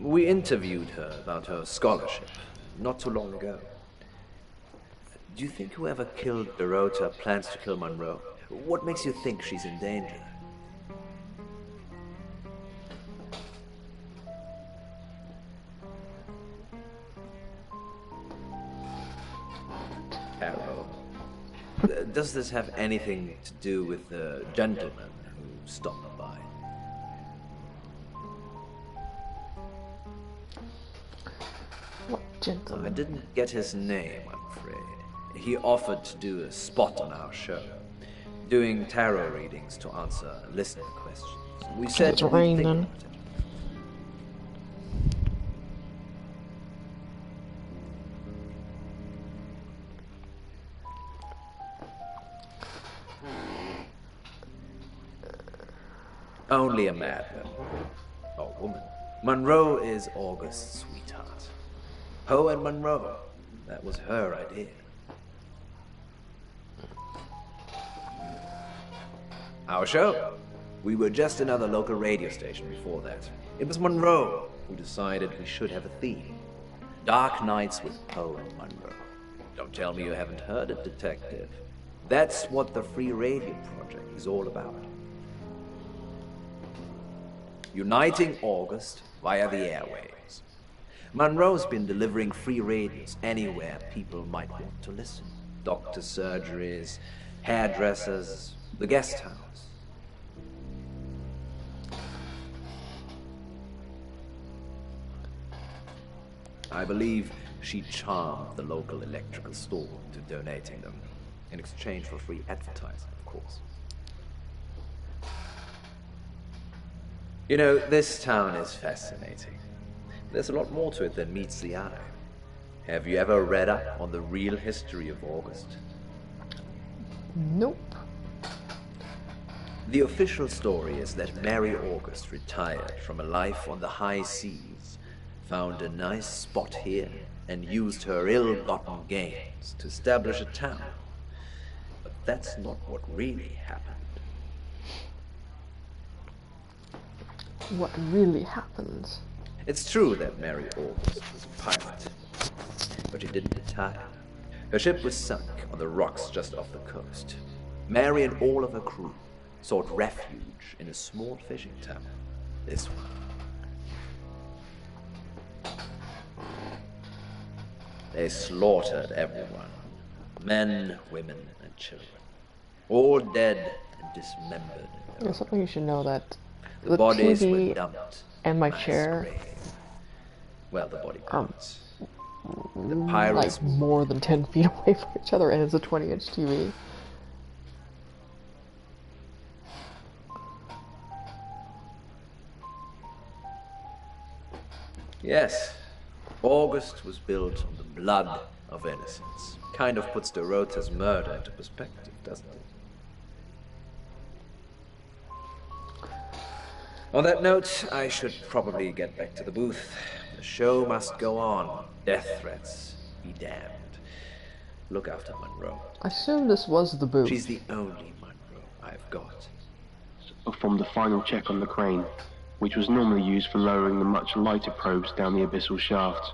We interviewed her about her scholarship not too long ago. Do you think whoever killed Dorota plans to kill Monroe? What makes you think she's in danger? Arrow. Does this have anything to do with the gentleman who stopped by? I didn't get his name, I'm afraid. He offered to do a spot on our show, doing tarot readings to answer listener questions. We said it's rain then. About it. Only a madman. Or woman. Monroe is August's sweetheart. Poe and Monroe. That was her idea. Our show? We were just another local radio station before that. It was Monroe who decided we should have a theme. Dark Nights with Poe and Monroe. Don't tell me you haven't heard it, Detective. That's what the Free Radio Project is all about. Uniting August via the airwaves. Monroe's been delivering free radios anywhere people might want to listen. Doctor surgeries, hairdressers, the guest house. I believe she charmed the local electrical store into donating them, in exchange for free advertising, of course. You know, this town is fascinating. There's a lot more to it than meets the eye. Have you ever read up on the real history of August? Nope. The official story is that Mary August retired from a life on the high seas, found a nice spot here, and used her ill-gotten gains to establish a town. But that's not what really happened. What really happened? It's true that Mary August was a pirate, but she didn't retire. Her ship was sunk on the rocks just off the coast. Mary and all of her crew sought refuge in a small fishing town. This one. They slaughtered everyone. Men, women, and children. All dead and dismembered. There's something you should know that The bodies were dumped and my in a chair grave. Well, the body parts. The pirates like more than 10 feet away from each other, and it's a 20-inch TV. Yes, August was built on the blood of innocents. Kind of puts Dorota's murder into perspective, doesn't it? On that note, I should probably get back to the booth. The show must go on. Death threats be damned. Look after Monroe. I assume this was the booth. She's the only Monroe I've got. Performed the final check on the crane, which was normally used for lowering the much lighter probes down the abyssal shaft.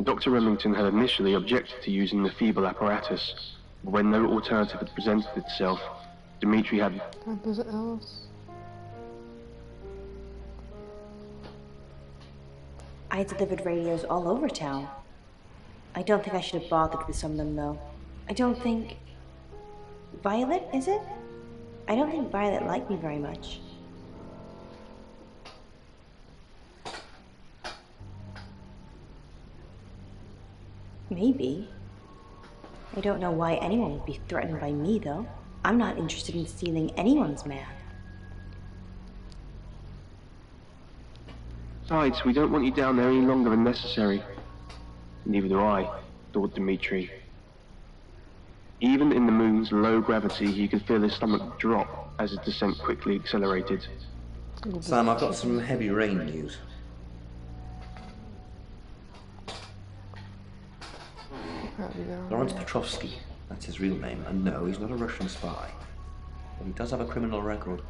Dr. Remington had initially objected to using the feeble apparatus, but when no alternative had presented itself, Dimitri had... Can I visit Alice? I delivered radios all over town. I don't think I should have bothered with some of them, though. I don't think... Violet, is it? I don't think Violet liked me very much. Maybe. I don't know why anyone would be threatened by me, though. I'm not interested in stealing anyone's man. Besides, we don't want you down there any longer than necessary. Neither do I, thought Dimitri. Even in the moon's low gravity, he could feel his stomach drop as his descent quickly accelerated. Sam, I've got some heavy rain news. Lawrence Petrovsky, that's his real name, and no, he's not a Russian spy. But he does have a criminal record.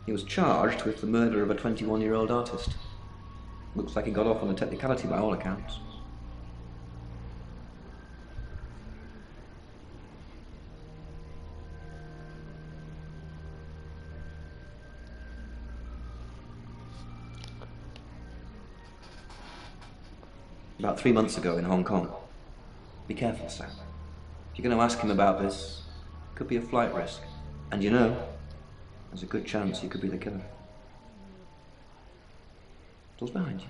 He was charged with the murder of a 21-year-old artist. Looks like he got off on a technicality by all accounts. About 3 months ago in Hong Kong. Be careful, Sam. If you're going to ask him about this, it could be a flight risk. And you know, there's a good chance you could be the killer. Door's behind you.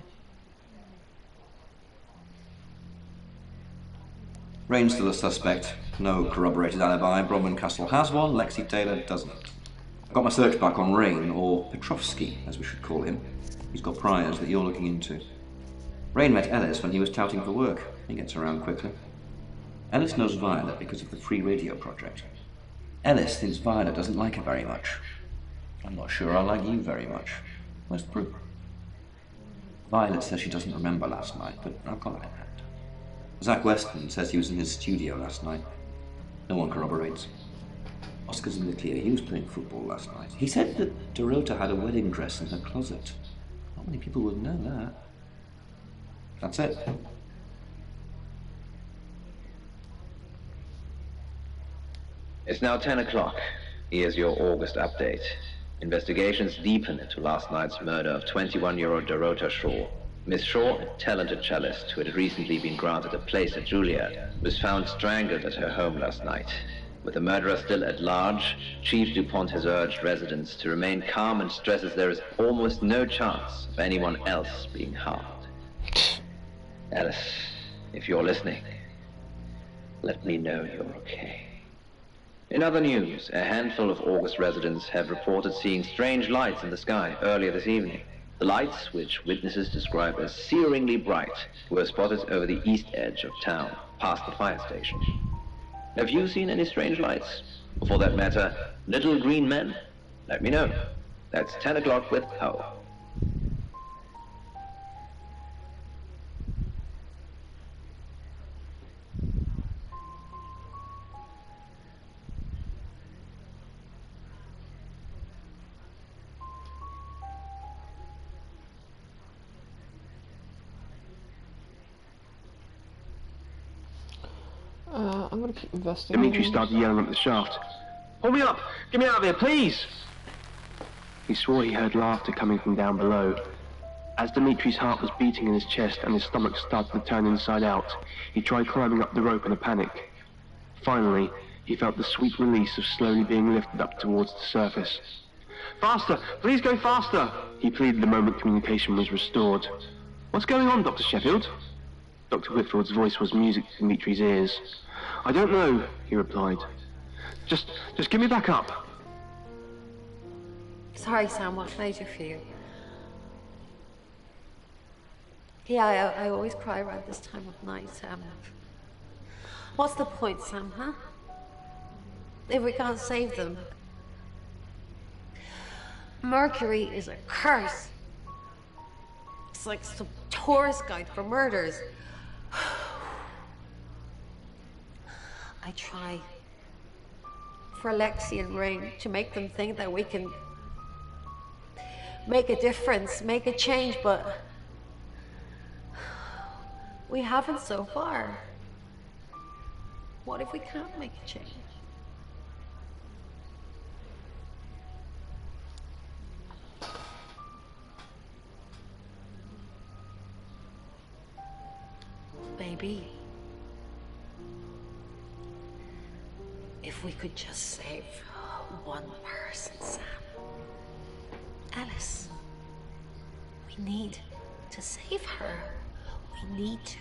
Rain's still a suspect. No corroborated alibi. Bronwyn Castle has one, Lexi Taylor doesn't. I've got my search back on Rain, or Petrovsky, as we should call him. He's got priors that you're looking into. Rain met Ellis when he was touting for work. He gets around quickly. Ellis knows Violet because of the free radio project. Ellis thinks Violet doesn't like her very much. I'm not sure I like you very much. Where's the proof? Violet says she doesn't remember last night, but I've got it in hand. Zach Weston says he was in his studio last night. No one corroborates. Oscar's in the clear. He was playing football last night. He said that Dorota had a wedding dress in her closet. Not many people would know that. That's it. It's now 10 o'clock. Here's your August update. Investigations deepen into last night's murder of 21-year-old Dorota Shaw. Miss Shaw, a talented cellist who had recently been granted a place at Juilliard, was found strangled at her home last night. With the murderer still at large, Chief DuPont has urged residents to remain calm and stresses there is almost no chance of anyone else being harmed. Alice, if you're listening, let me know you're okay. In other news, a handful of August residents have reported seeing strange lights in the sky earlier this evening. The lights, which witnesses describe as searingly bright, were spotted over the east edge of town, past the fire station. Have you seen any strange lights? Or for that matter, little green men? Let me know. That's 10 o'clock with Ho. I'm gonna keep investigating. Dimitri started yelling up the shaft. Pull me up! Get me out of here, please! He swore he heard laughter coming from down below. As Dimitri's heart was beating in his chest and his stomach started to turn inside out, he tried climbing up the rope in a panic. Finally, he felt the sweet release of slowly being lifted up towards the surface. Faster! Please go faster! He pleaded the moment communication was restored. What's going on, Dr. Sheffield? Dr. Whitfield's voice was music to Dimitri's ears. I don't know, he replied. Just get me back up. Sorry, Sam, what can I do for you? Yeah, I always cry around this time of night. What's the point, Sam, huh? If we can't save them, Mercury is a curse. It's like some tourist guide for murders. I try for Lexi and Ring to make them think that we can make a difference, make a change, but we haven't so far. What if we can't make a change? Maybe if we could just save one person, Sam. Alice. We need to save her. We need to.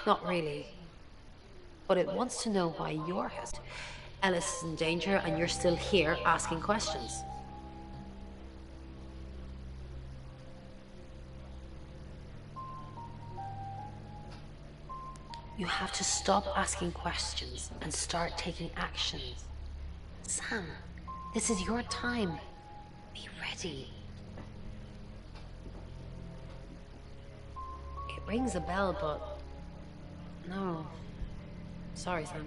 Not really. But it wants to know why you're hesitant. Alice is in danger and you're still here asking questions. You have to stop asking questions and start taking actions. Sam, this is your time. Be ready. It rings a bell, but no. Sorry, Sam.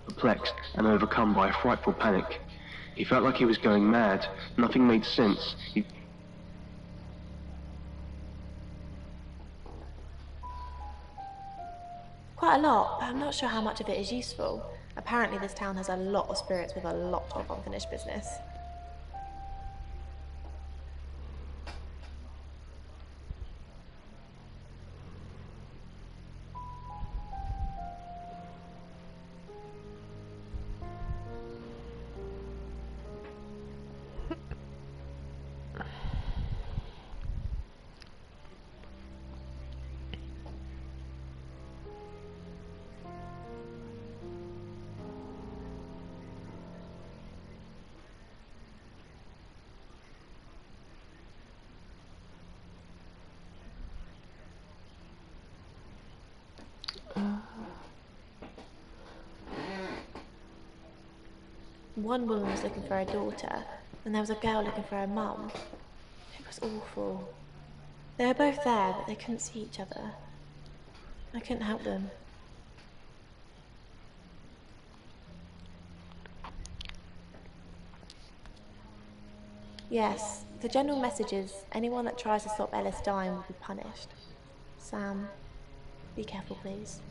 Perplexed and overcome by a frightful panic. He felt like he was going mad. Nothing made sense. Quite a lot, but I'm not sure how much of it is useful. Apparently this town has a lot of spirits with a lot of unfinished business. One woman was looking for her daughter, and there was a girl looking for her mum. It was awful. They were both there, but they couldn't see each other. I couldn't help them. Yes, the general message is anyone that tries to stop Ellis dying will be punished. Sam, be careful, please.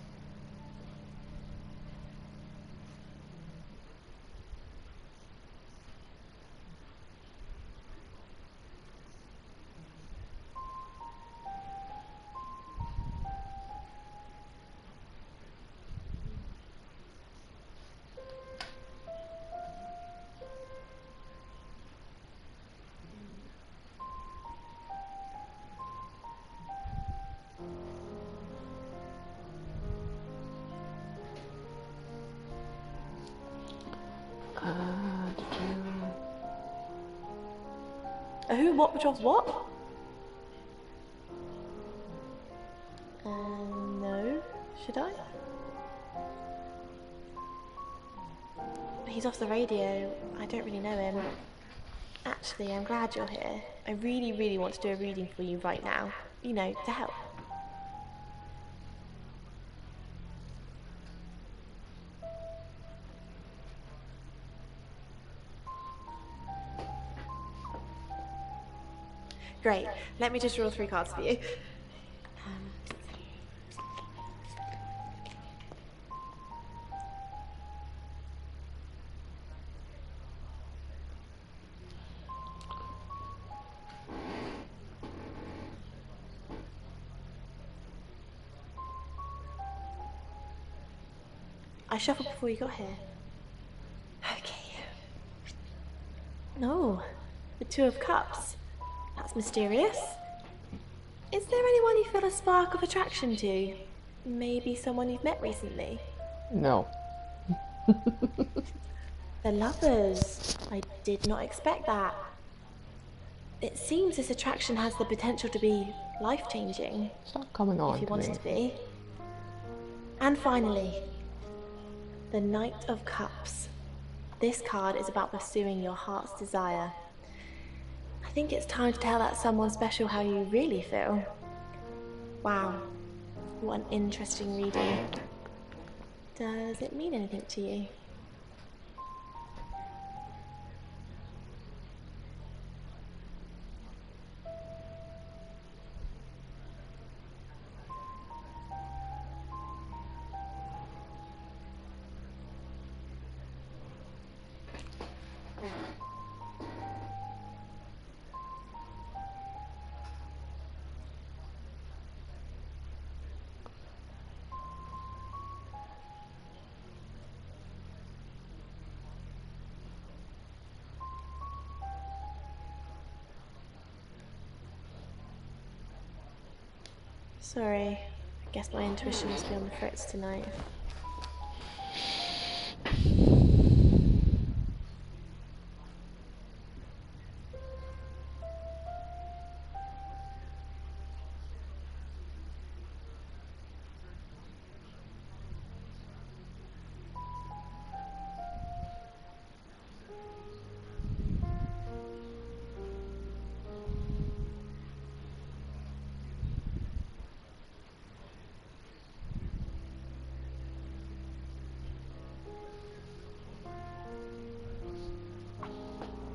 who, what, which of what? No. Should I? He's off the radio. I don't really know him. Actually, I'm glad you're here. I really, really want to do a reading for you right now. You know, to help. Great. Let me just draw 3 cards for you. I shuffled before you got here. Okay. No, the 2 of Cups. That's mysterious. Is there anyone you feel a spark of attraction to? Maybe someone you've met recently? No. The Lovers. I did not expect that. It seems this attraction has the potential to be life-changing. Stop coming on if you to want me. it to be. And finally, the Knight of Cups. This card is about pursuing your heart's desire. I think it's time to tell that someone special how you really feel. Wow, what an interesting reading. Does it mean anything to you? Sorry, I guess my intuition must be on the fritz tonight.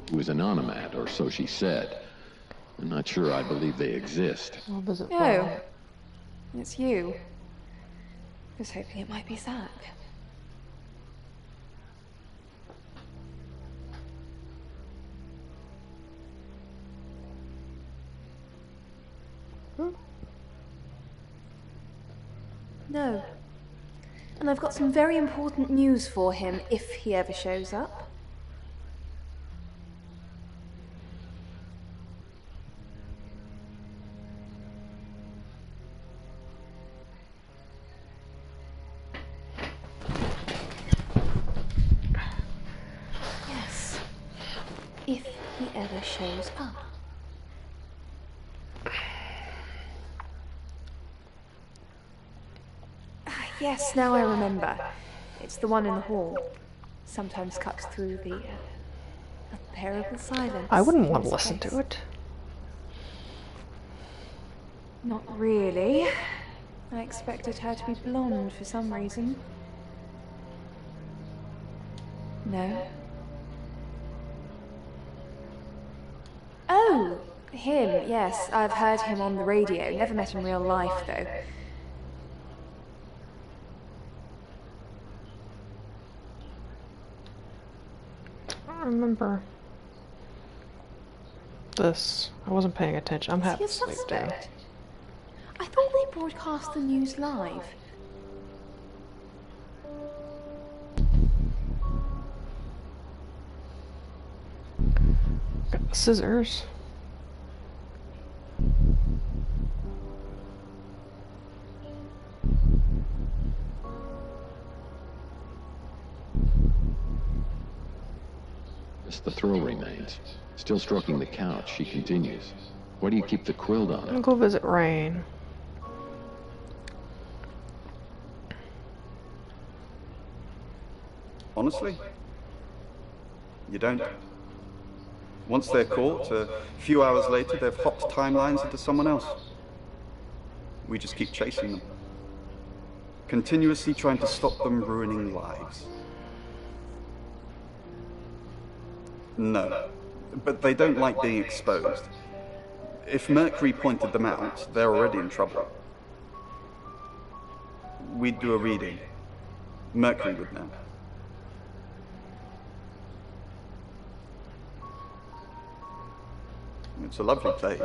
He was an onomat, or so she said. I'm not sure I believe they exist. Oh, it's you. I was hoping it might be Zach. No. And I've got some very important news for him if he ever shows up. Yes. If he ever shows up. Yes, now I remember. It's the one in the hall. Sometimes cuts through the unbearable silence. I wouldn't want to listen to it. Not really. I expected her to be blonde for some reason. No. Oh, him, yes. I've heard him on the radio. Never met in real life, though. I remember this. I wasn't paying attention. I'm Is he having a to sleep down. suspect? I thought they broadcast the news live. Got the scissors. Yes, the thrill remains. Still stroking the couch, she continues. Why do you keep the quilt on I'll it? go visit Rain. Honestly, you don't. Once they're caught, a few hours later, they've hopped timelines into someone else. We just keep chasing them, continuously trying to stop them ruining lives. No, but they don't like being exposed. If Mercury pointed them out, they're already in trouble. We'd do a reading. Mercury would know. It's a lovely place.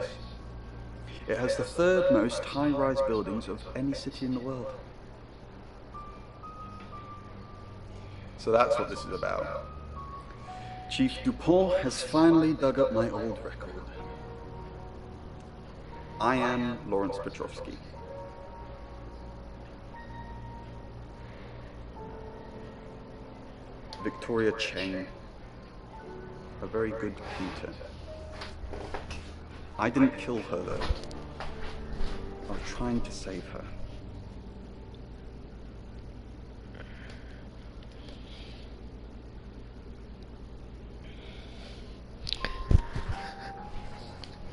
It has the third most high-rise buildings of any city in the world. So that's what this is about. Chief Dupont has finally dug up my old record. I am Lawrence Petrovsky. Victoria Chang. A very good painter. I didn't kill her, though. I was trying to save her.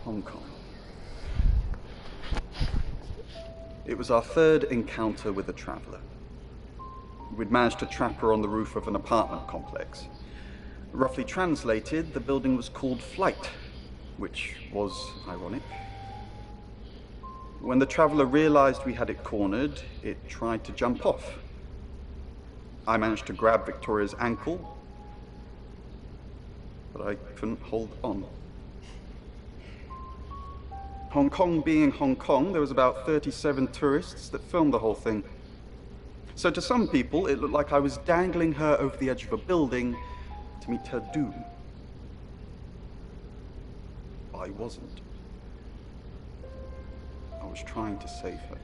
Hong Kong. It was our third encounter with a traveler. We'd managed to trap her on the roof of an apartment complex. Roughly translated, the building was called Flight, which was ironic. When the traveler realized we had it cornered, it tried to jump off. I managed to grab Victoria's ankle, but I couldn't hold on. Hong Kong being Hong Kong, there was about 37 tourists that filmed the whole thing. So to some people, it looked like I was dangling her over the edge of a building to meet her doom. I wasn't. I was trying to save her.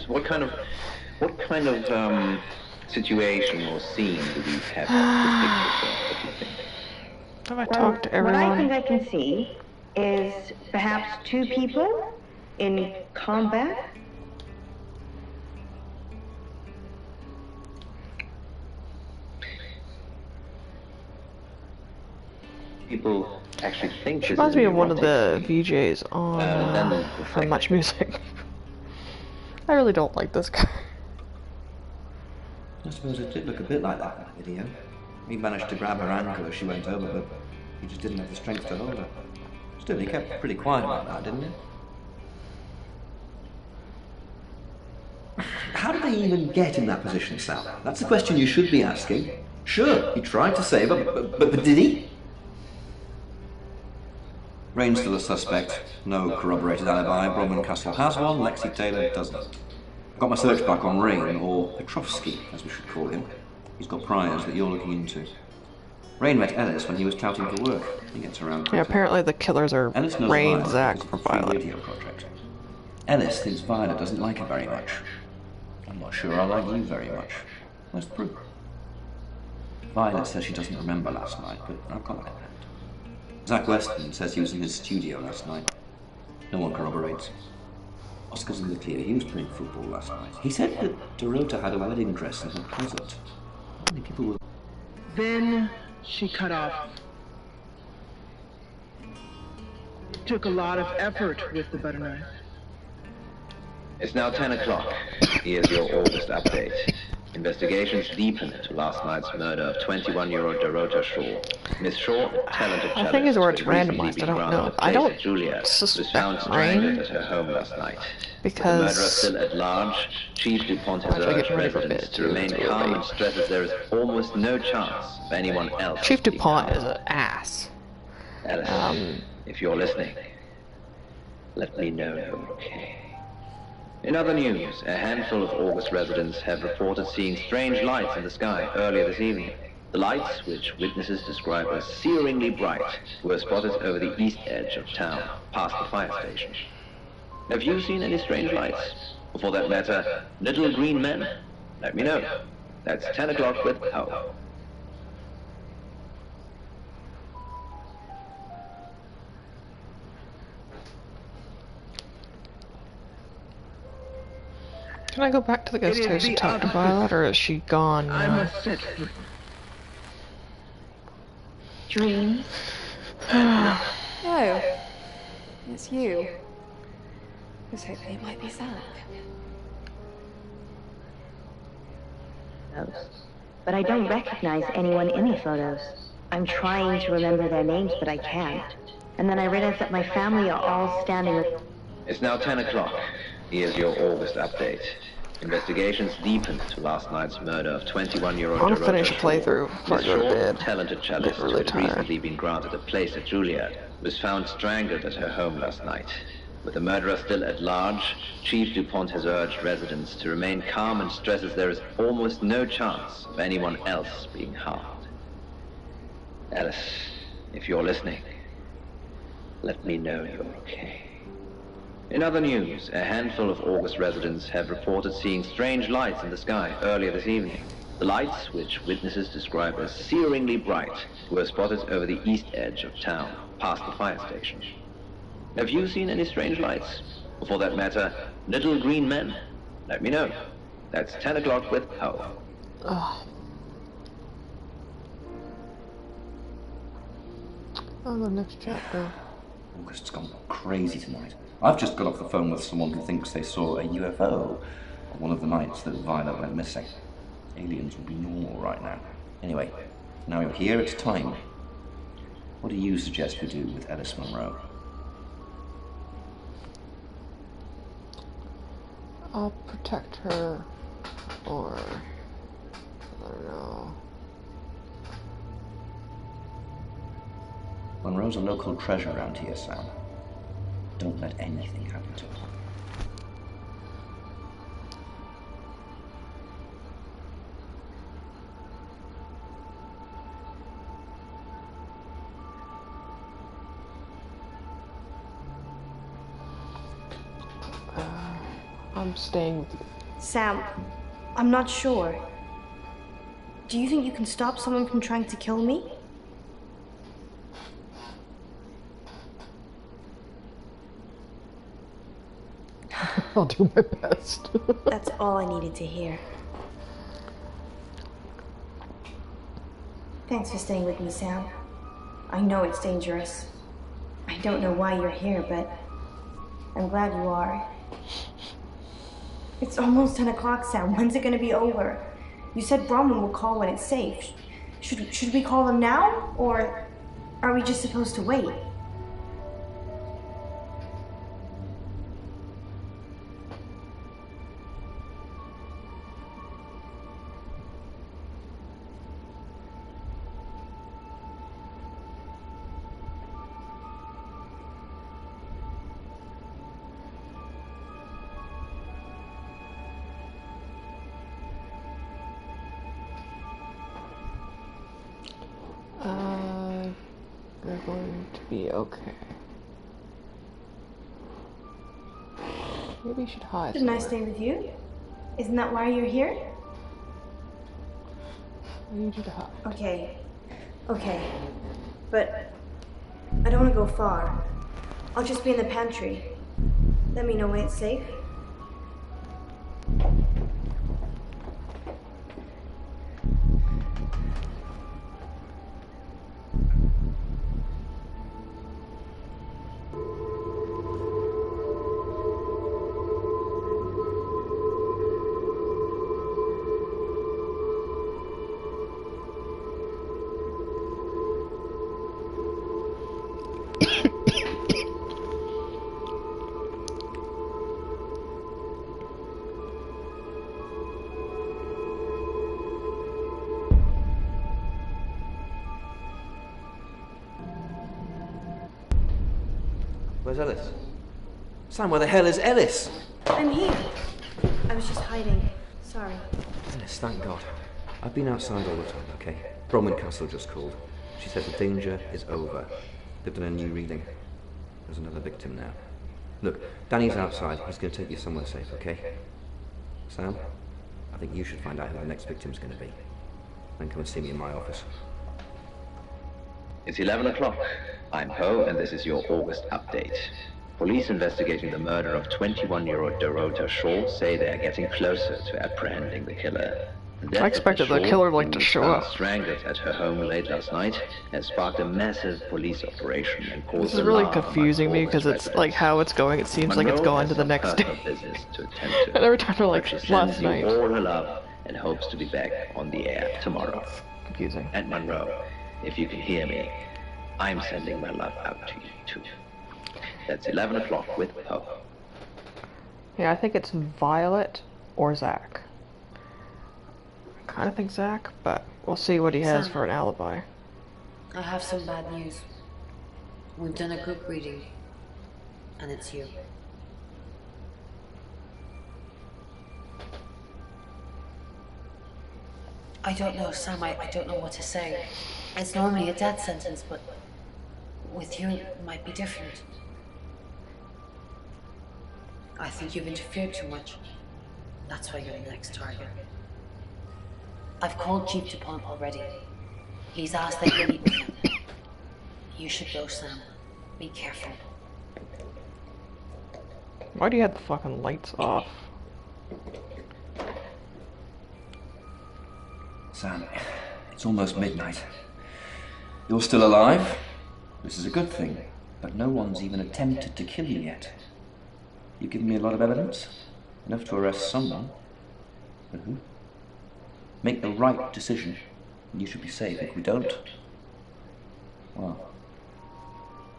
What kind of situation or scene do these have the pictures of? What do you think? Have I talked to everyone? What I think I can see is perhaps two people in combat. People actually think She this reminds is me of one of erotic. the VJs on from Much Music. I really don't like this guy. I suppose it did look a bit like that in that video. He managed to grab her ankle as she went over, but he just didn't have the strength to hold her. Still, he kept pretty quiet about that, didn't he? How did they even get in that position, Sal? That's the question you should be asking. Sure, he tried to save her, but did he? Rain's still a suspect. No corroborated alibi. Bromman Castle has one, Lexi Taylor doesn't. I've got my search back on Rain, or Petrovsky, as we should call him. He's got priors that you're looking into. Rain met Ellis when he was touting for work. He gets around quickly. Yeah, apparently the killers are Rain, Zach, or Violet. Radio project. Ellis thinks Violet doesn't like her very much. I'm not sure I like you very much. Where's the proof? Violet says she doesn't remember last night, but I've got that. Zach Weston says he was in his studio last night. No one corroborates. Oscar's in the clear. He was playing football last night. He said that Dorota had a wedding dress in her closet. How many people were... Then she cut off. It took a lot of effort with the butter knife. It's now 10 o'clock. Here's your August update. Investigations deepen to last night's murder of 21-year-old Dorota Shaw. Miss Shaw, talented I think it's where it's randomized. I don't know. I don't was found strangled at her home last night. Because With the murderer still at large, Chief Dupont has urged residents to remain calm and stresses there is almost no chance of anyone else. Chief Dupont is an ass. Alice, if you're listening, let me know you're okay. In other news, a handful of August residents have reported seeing strange lights in the sky earlier this evening. The lights, which witnesses describe as searingly bright, were spotted over the east edge of town, past the fire station. Have you seen any strange lights? Or for that matter, little green men? Let me know. That's 10 o'clock with O. Can I go back to the guest house and talk to Violet, or is she gone now? I must set free. Dreams? Oh, it's you. I was hoping it might be Zach. But I don't recognize anyone in the photos. I'm trying to remember their names, but I can't. And then I realize that my family are all standing with... It's now 10 o'clock. Here's your August update. Investigations deepened to last night's murder of 21-year-old I want to finish a playthrough before I go to bed. Talented cellist who had recently been granted a place at Juilliard was found strangled at her home last night. With the murderer still at large, Chief DuPont has urged residents to remain calm and stresses there is almost no chance of anyone else being harmed. Alice, if you're listening, let me know you're okay. In other news, a handful of August residents have reported seeing strange lights in the sky earlier this evening. The lights, which witnesses describe as searingly bright, were spotted over the east edge of town, past the fire station. Have you seen any strange lights? Or for that matter, little green men? Let me know. That's 10 o'clock with O. Oh, the next chapter. August's gone crazy tonight. I've just got off the phone with someone who thinks they saw a UFO on one of the nights that Violet went missing. Aliens would be normal right now. Anyway, now you're here, it's time. What do you suggest we do with Alice Monroe? I'll protect her, or... I don't know. Monroe's a local treasure around here, Sam. Don't let anything happen to her. I'm staying with you. Sam, I'm not sure. Do you think you can stop someone from trying to kill me? I'll do my best. That's all I needed to hear. Thanks for staying with me, Sam. I know it's dangerous. I don't know why you're here, but I'm glad you are. It's almost 10 o'clock, Sam. When's it gonna be over? You said Bronwyn will call when it's safe. Should we call him now? Or are we just supposed to wait? They're going to be okay. Maybe you should hide. Didn't I stay with you? Isn't that why you're here? I need you to hide. Okay. But I don't want to go far. I'll just be in the pantry. Let me know when it's safe. Where's Alice? Sam, where the hell is Ellis? I'm here. I was just hiding. Sorry. Ellis, thank God. I've been outside all the time, okay? Bromwell Castle just called. She said the danger is over. They've done a new reading. There's another victim now. Look, Danny's outside. He's going to take you somewhere safe, okay? Sam, I think you should find out who the next victim's going to be. Then come and see me in my office. It's 11 o'clock. I'm Poe, and this is your August update. Police investigating the murder of 21-year-old Dorota Shaw say they are getting closer to apprehending the killer. I expected the killer to show up. Strangled at her home late last night has sparked a massive police operation and caused This is really confusing me because it's like how it's going. It seems like it's going to the next day. And every time they're like last night. All her love and hopes to be back on the air tomorrow. Confusing. And Monroe, if you can hear me, I'm sending my love out to you too. That's 11 o'clock with Poe. Yeah, I think it's Violet or Zach. I kind of think Zach, but we'll see what he has Sam, for an alibi. I have some bad news. We've done a group reading, and it's you. I don't know, Sam, I don't know what to say. It's normally a death sentence, but with you it might be different. I think you've interfered too much. That's why you're the next target. I've called Chief DuPont already. He's asked that you meet with him. You should go, Sam. Be careful. Why do you have the fucking lights off? Sam, it's almost midnight. You're still alive. This is a good thing, but no one's even attempted to kill you yet. You've given me a lot of evidence, enough to arrest someone. But who? Make the right decision, and you should be safe. If we don't, well,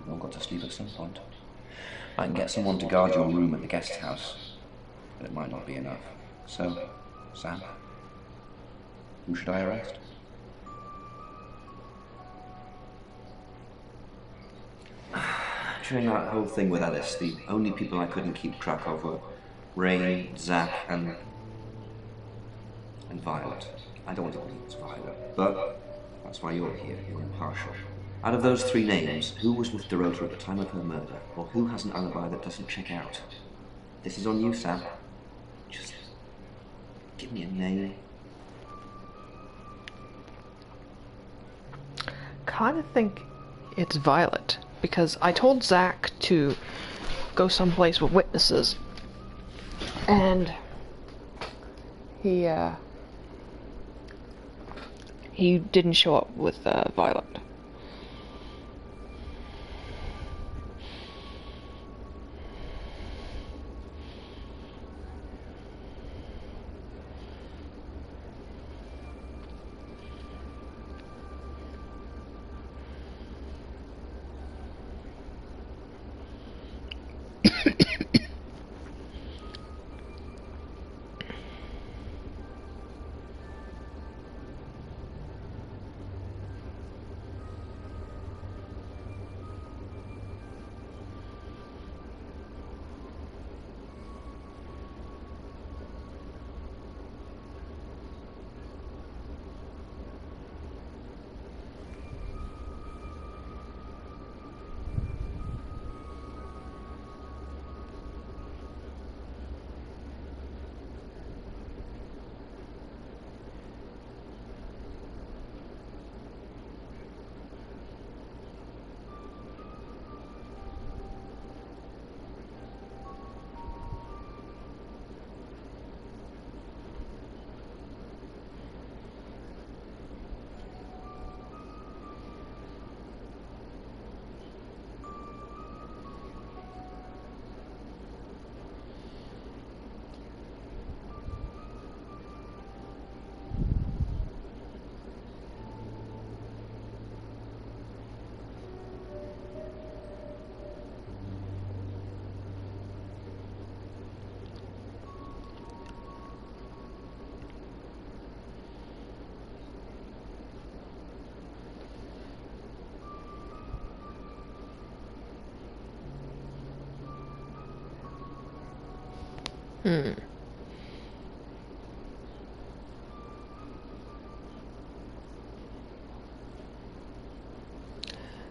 we've all got to sleep at some point. I can get someone to guard your room at the guest house, but it might not be enough. So, Sam, who should I arrest? During that whole thing with Alice, the only people I couldn't keep track of were Ray, Zach, and Violet. I don't want to believe it's Violet, but that's why you're here. You're impartial. Out of those three names, who was with Dorota at the time of her murder, or who has an alibi that doesn't check out? This is on you, Sam. Just give me a name. Kind of think it's Violet, because I told Zach to go someplace with witnesses, and he didn't show up with Violet. Hmm.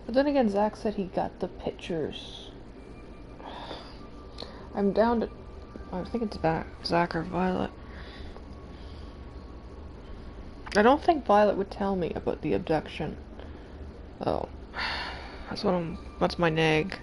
But then again, Zach said he got the pictures. I'm down to... I think it's Zach or Violet. I don't think Violet would tell me about the abduction. Oh. That's my nag.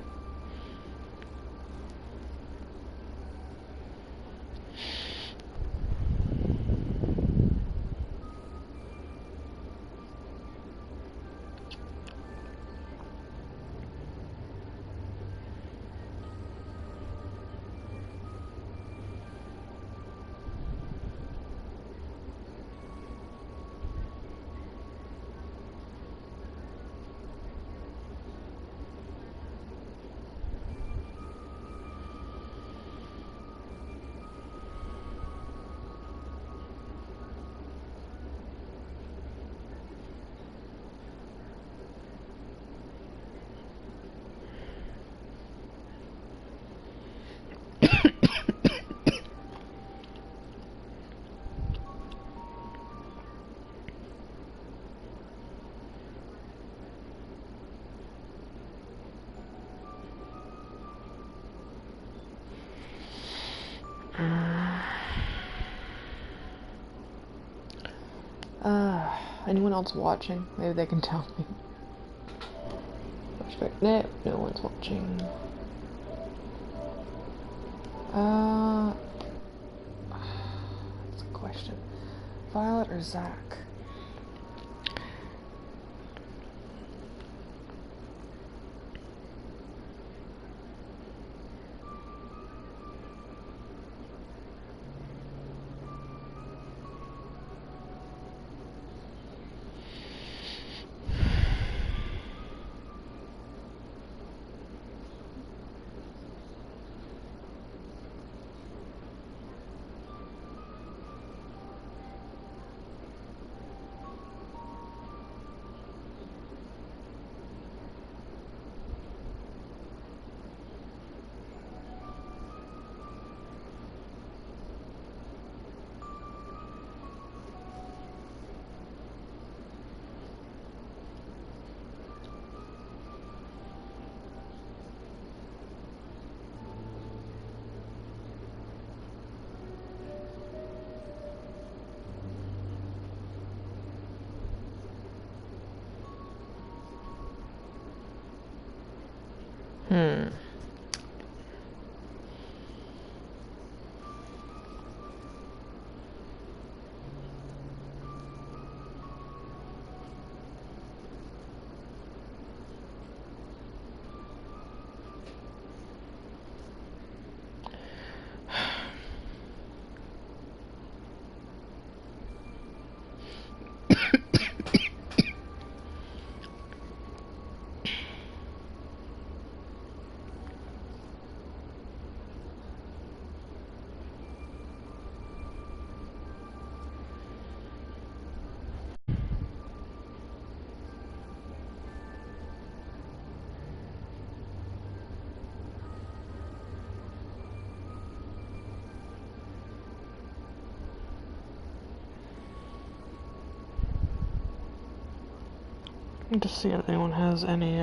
Anyone else watching? Maybe they can tell me. No one's watching. That's a question. Violet or Zach? Hmm. Just see if anyone has any,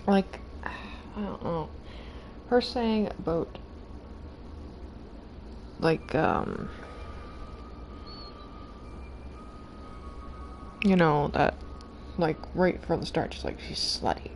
Like, I don't know. Her saying about, like, you know, that, like, right from the start, she's like, she's slutty.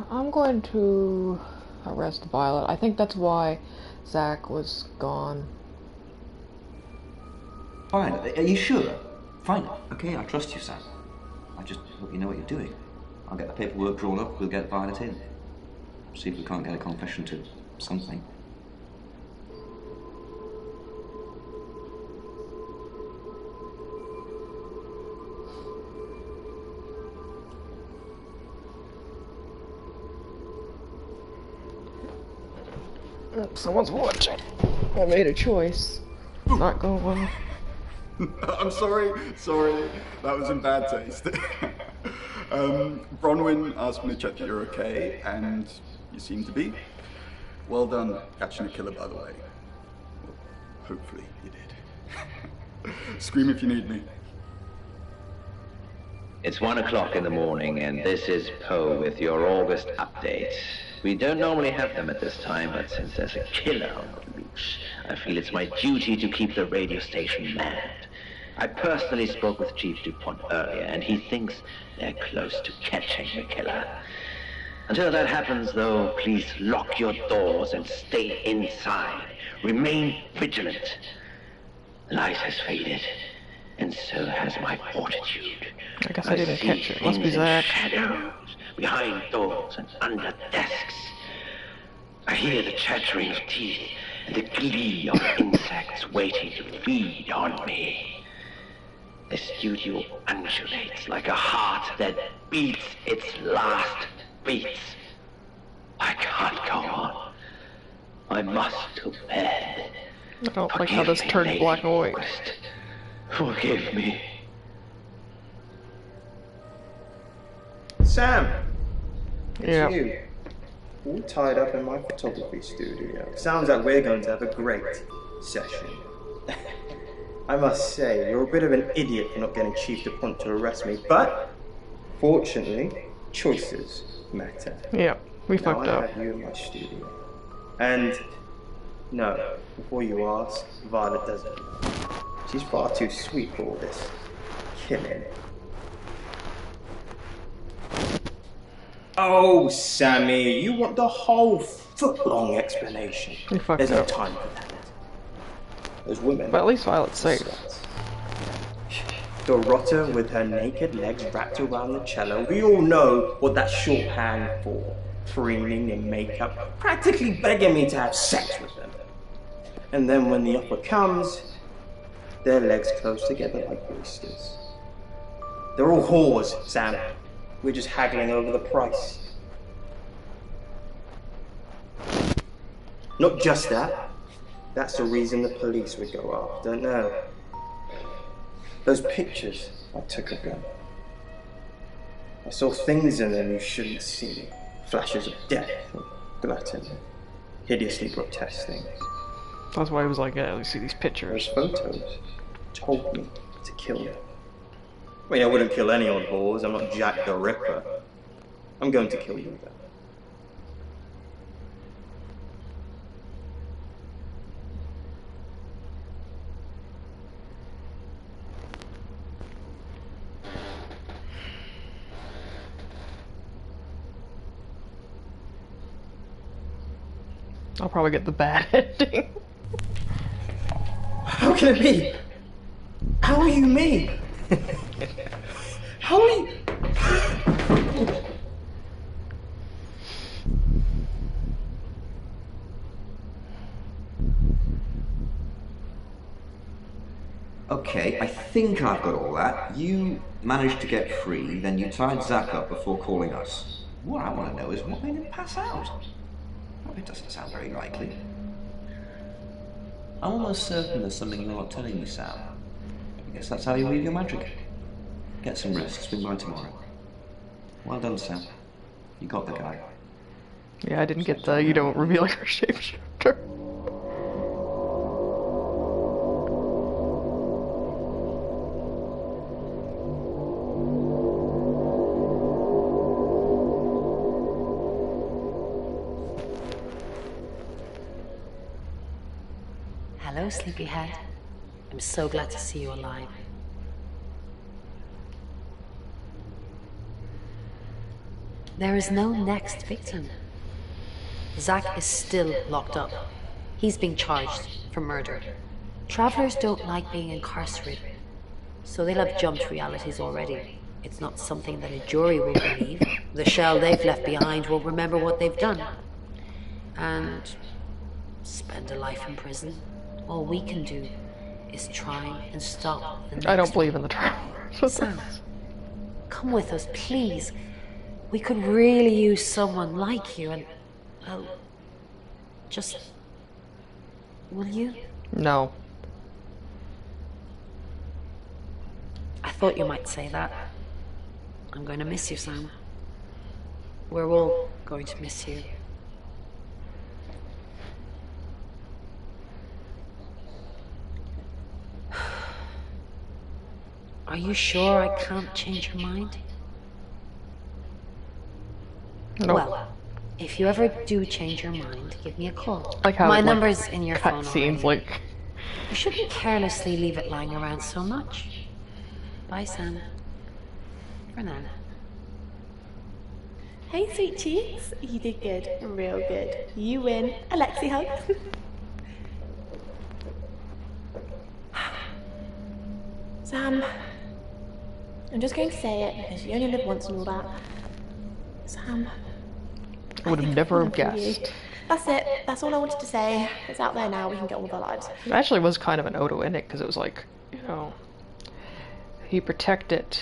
I'm going to arrest Violet. I think that's why Zach was gone. Fine, are you sure? Fine, okay, I trust you, Sam. I just hope you know what you're doing. I'll get the paperwork drawn up, we'll get Violet in. See if we can't get a confession to something. Someone's watching. I made a choice. Not going well. I'm sorry. That was in bad taste. Bronwyn asked me to check that you're okay, and you seem to be. Well done catching a killer, by the way. Well, hopefully you did. Scream if you need me. It's 1 o'clock in the morning, and this is Poe with your August update. We don't normally have them at this time, but since there's a killer on the loose, I feel it's my duty to keep the radio station manned. I personally spoke with Chief DuPont earlier, and he thinks they're close to catching the killer. Until that happens, though, please lock your doors and stay inside. Remain vigilant. The light has faded, and so has my fortitude. I guess I didn't catch it. Must be Zach. Shadows, behind doors and under desks. I hear the chattering of teeth and the glee of insects waiting to feed on me. The studio undulates like a heart that beats its last beats. I can't go on. I must to bed. I don't like how this turned black and white. Forgive me. Sam! Yeah. It's you. All tied up in my photography studio. Sounds like we're going to have a great session. I must say, you're a bit of an idiot for not getting Chief DuPont to arrest me, but fortunately, choices matter. Yeah, we fucked up. I have you in my studio. And no, before you ask, Violet doesn't. She's far too sweet for all this killing. Oh, Sammy, you want the whole foot-long explanation. There's no time for that. Those women. But at least Violet's safe. Dorota with her naked legs wrapped around the cello. We all know what that's shorthand for. Preening and makeup, practically begging me to have sex with them. And then when the offer comes, their legs close together like oysters. They're all whores, Sam. We're just haggling over the price. Not just that. That's the reason the police would go after. No. Those pictures I took of them. I saw things in them you shouldn't see. Flashes of death and gluttony. Hideously grotesque things. That's why he was like, yeah, you see these pictures. Those photos told me to kill them. I mean, I wouldn't kill any old whores. I'm not Jack the Ripper. I'm going to kill you, though. I'll probably get the bad ending. How can it be? How are you me? How are you? Okay, I think I've got all that. You managed to get free, then you tied Zach up before calling us. What I want to know is what made him pass out. Well, it doesn't sound very likely. I'm almost certain there's something you're not telling me, Sam. I guess that's how you weave your magic. Get some rest, swing by tomorrow. Well done, Sam. You got the guy. Yeah, I didn't get the you don't reveal your shapeshifter. Hello, sleepyhead. I'm so glad to see you alive. There is no next victim. Zach is still locked up. He's being charged for murder. Travelers don't like being incarcerated, so they'll have jumped realities already. It's not something that a jury will believe. The shell they've left behind will remember what they've done and spend a life in prison. All we can do is try and stop the next I don't believe in the trial. Sam, come with us, please. We could really use someone like you and... oh... just... will you? No. I thought you might say that. I'm going to miss you, Sam. We're all going to miss you. Are you sure I can't change your mind? No. Well, if you ever do change your mind, give me a call. Like how my it, number's like, in your cut phone scenes, already. like You shouldn't carelessly leave it lying around so much. Bye, Sam. For now. Hey, sweet cheeks. You did good. Real good. You win. Alexi hug. Sam, I'm just going to say it because you only live once and all that. Sam, I would have never have fallen for you. guessed. That's it. That's all I wanted to say. It's out there now. We can get on with our lives. It actually was kind of an Odo ending because it was like, you know, he protected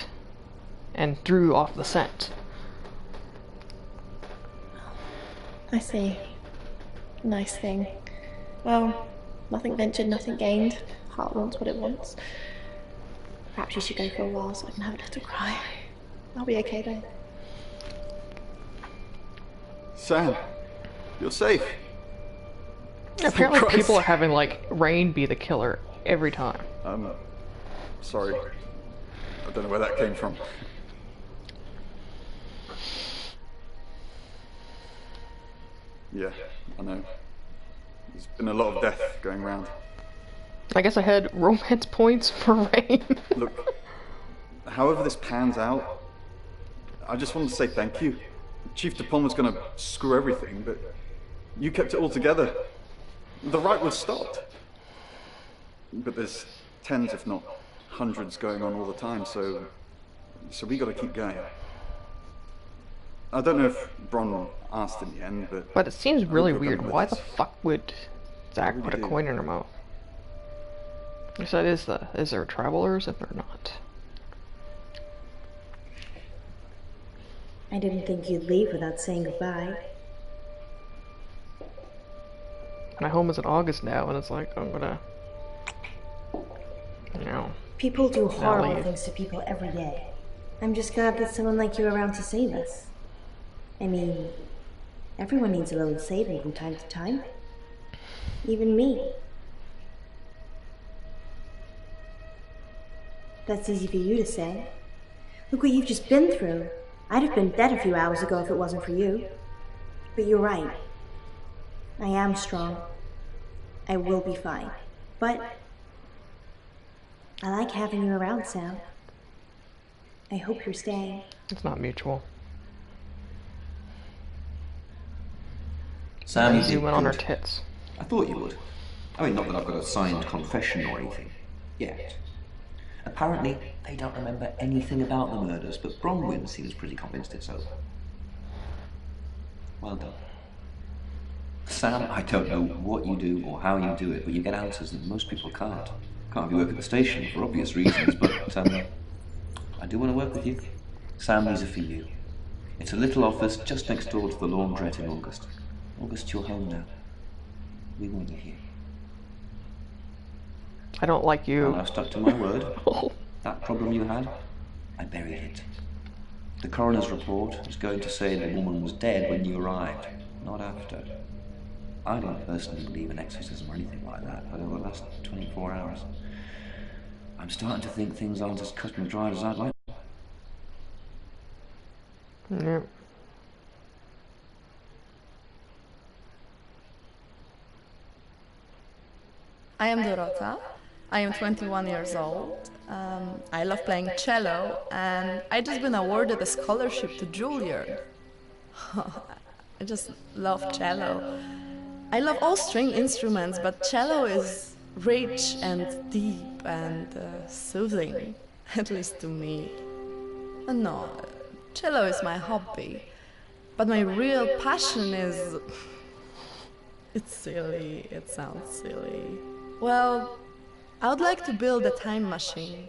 and threw off the scent. I see. Nice thing. Well, nothing ventured, nothing gained. Heart wants what it wants. Perhaps you should go for a while so I can have a little cry. I'll be okay though. Sam, you're safe. Apparently people are having like Rain be the killer every time. Sorry. I don't know where that came from. Yeah, I know. There's been a lot of death going around. I guess I had romance points for Rain. Look, however this pans out, I just wanted to say thank you. Chief DuPont was gonna screw everything, but you kept it all together. The right was stopped. But there's tens, if not hundreds, going on all the time, so we gotta keep going. I don't know if Bron asked in the end, but it seems really weird. Why the fuck would Zach put a coin in her mouth? I said, is there travelers if they're not? I didn't think you'd leave without saying goodbye. My home is in August now, and it's like, I'm gonna, you know. People do not horrible leave. things to people every day. I'm just glad that someone like you are around to save us. I mean, everyone needs a little saving from time to time. Even me. That's easy for you to say. Look what you've just been through. I'd have been dead a few hours ago if it wasn't for you. But you're right. I am strong. I will be fine. But I like having you around, Sam. I hope you're staying. It's not mutual. Sam, you did zoom in on her good. tits. I thought you would. I mean, not that I've got a signed confession or anything. Yet. Apparently, they don't remember anything about the murders, but Bronwyn seems pretty convinced it's over. Well done. Sam, I don't know what you do or how you do it, but you get answers that most people can't. Can't have you work at the station for obvious reasons, but I do want to work with you. Sam, these are for you. It's a little office just next door to the laundrette in August. August, you're home now. We want you here. I don't like you. And I've stuck to my word. That problem you had, I buried it. The coroner's report was going to say the woman was dead when you arrived, not after. I don't personally believe in exorcism or anything like that, but over the last 24 hours, I'm starting to think things aren't as cut and dried as I'd like. Yeah. I am Dorota. I am 21 years old. I love playing cello, and I just been awarded a scholarship to Juilliard. I just love cello. I love all string instruments, but cello is rich and deep and soothing, at least to me. No, cello is my hobby, but my real passion is... It's silly, it sounds silly. Well, I would like to build a time machine.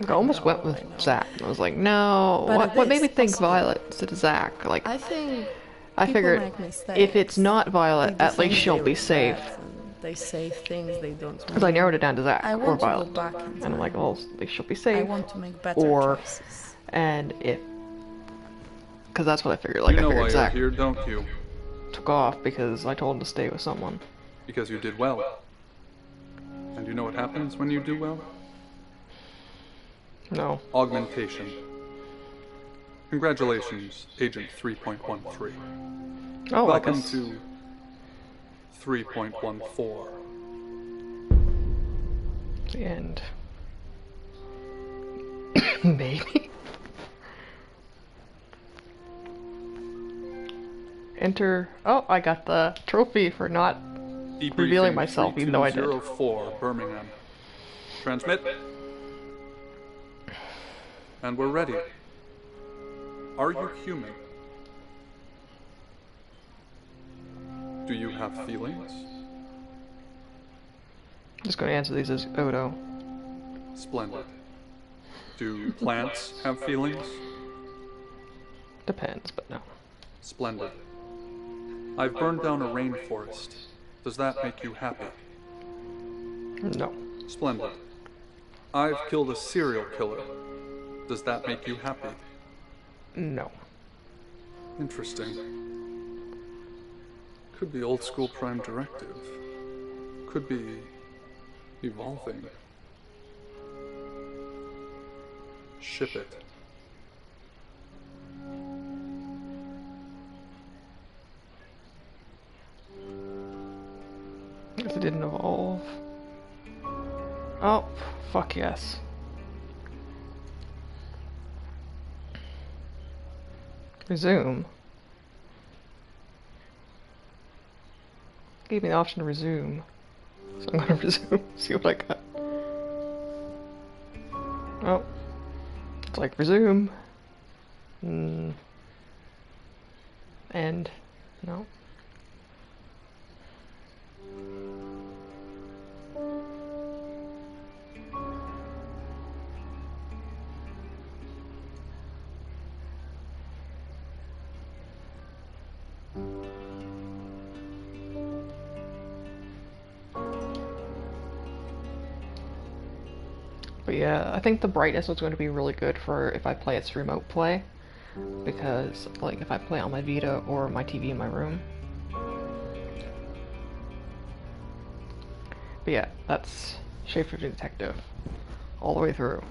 I almost went with Zach. I was like, no. But What made me think Violet instead of Zach? Like, I think I people figured make mistakes. if it's not Violet, They do at least things she'll they be regret, safe. and They say things they don't Because I narrowed it down to Zach I or want to go Violet. back in And I'm like, time. well, at least she'll be safe. I want to make better or, choices. and if, because that's what I figured. Like, You know I why figured you're Zach here, don't you? took off because I told him to stay with someone. Because you did well. And you know what happens when you do well? No. Augmentation. Congratulations, Agent 3.13. Oh, welcome I guess. to 3.14. The end. Maybe. Enter. Oh, I got the trophy for not revealing myself, even though I did. 3204, Birmingham. Transmit. And we're ready. Are you human? Do you have feelings? I'm just going to answer these as Odo. Splendid. Do plants have feelings? Depends, but no. Splendid. I've burned down a rainforest. Does that make you happy? No. Splendid. I've killed a serial killer. Does that make you happy? No. Interesting. Could be old school Prime Directive. Could be evolving. Ship it. Guess it didn't evolve. Oh, fuck yes. Resume. Gave me the option to resume. So I'm gonna resume, see what I got. Oh. It's like resume. End. No. But yeah, I think the brightness is going to be really good for if I play its remote play, because like if I play on my Vita or my TV in my room. But yeah, that's Shapeshifting Detective all the way through.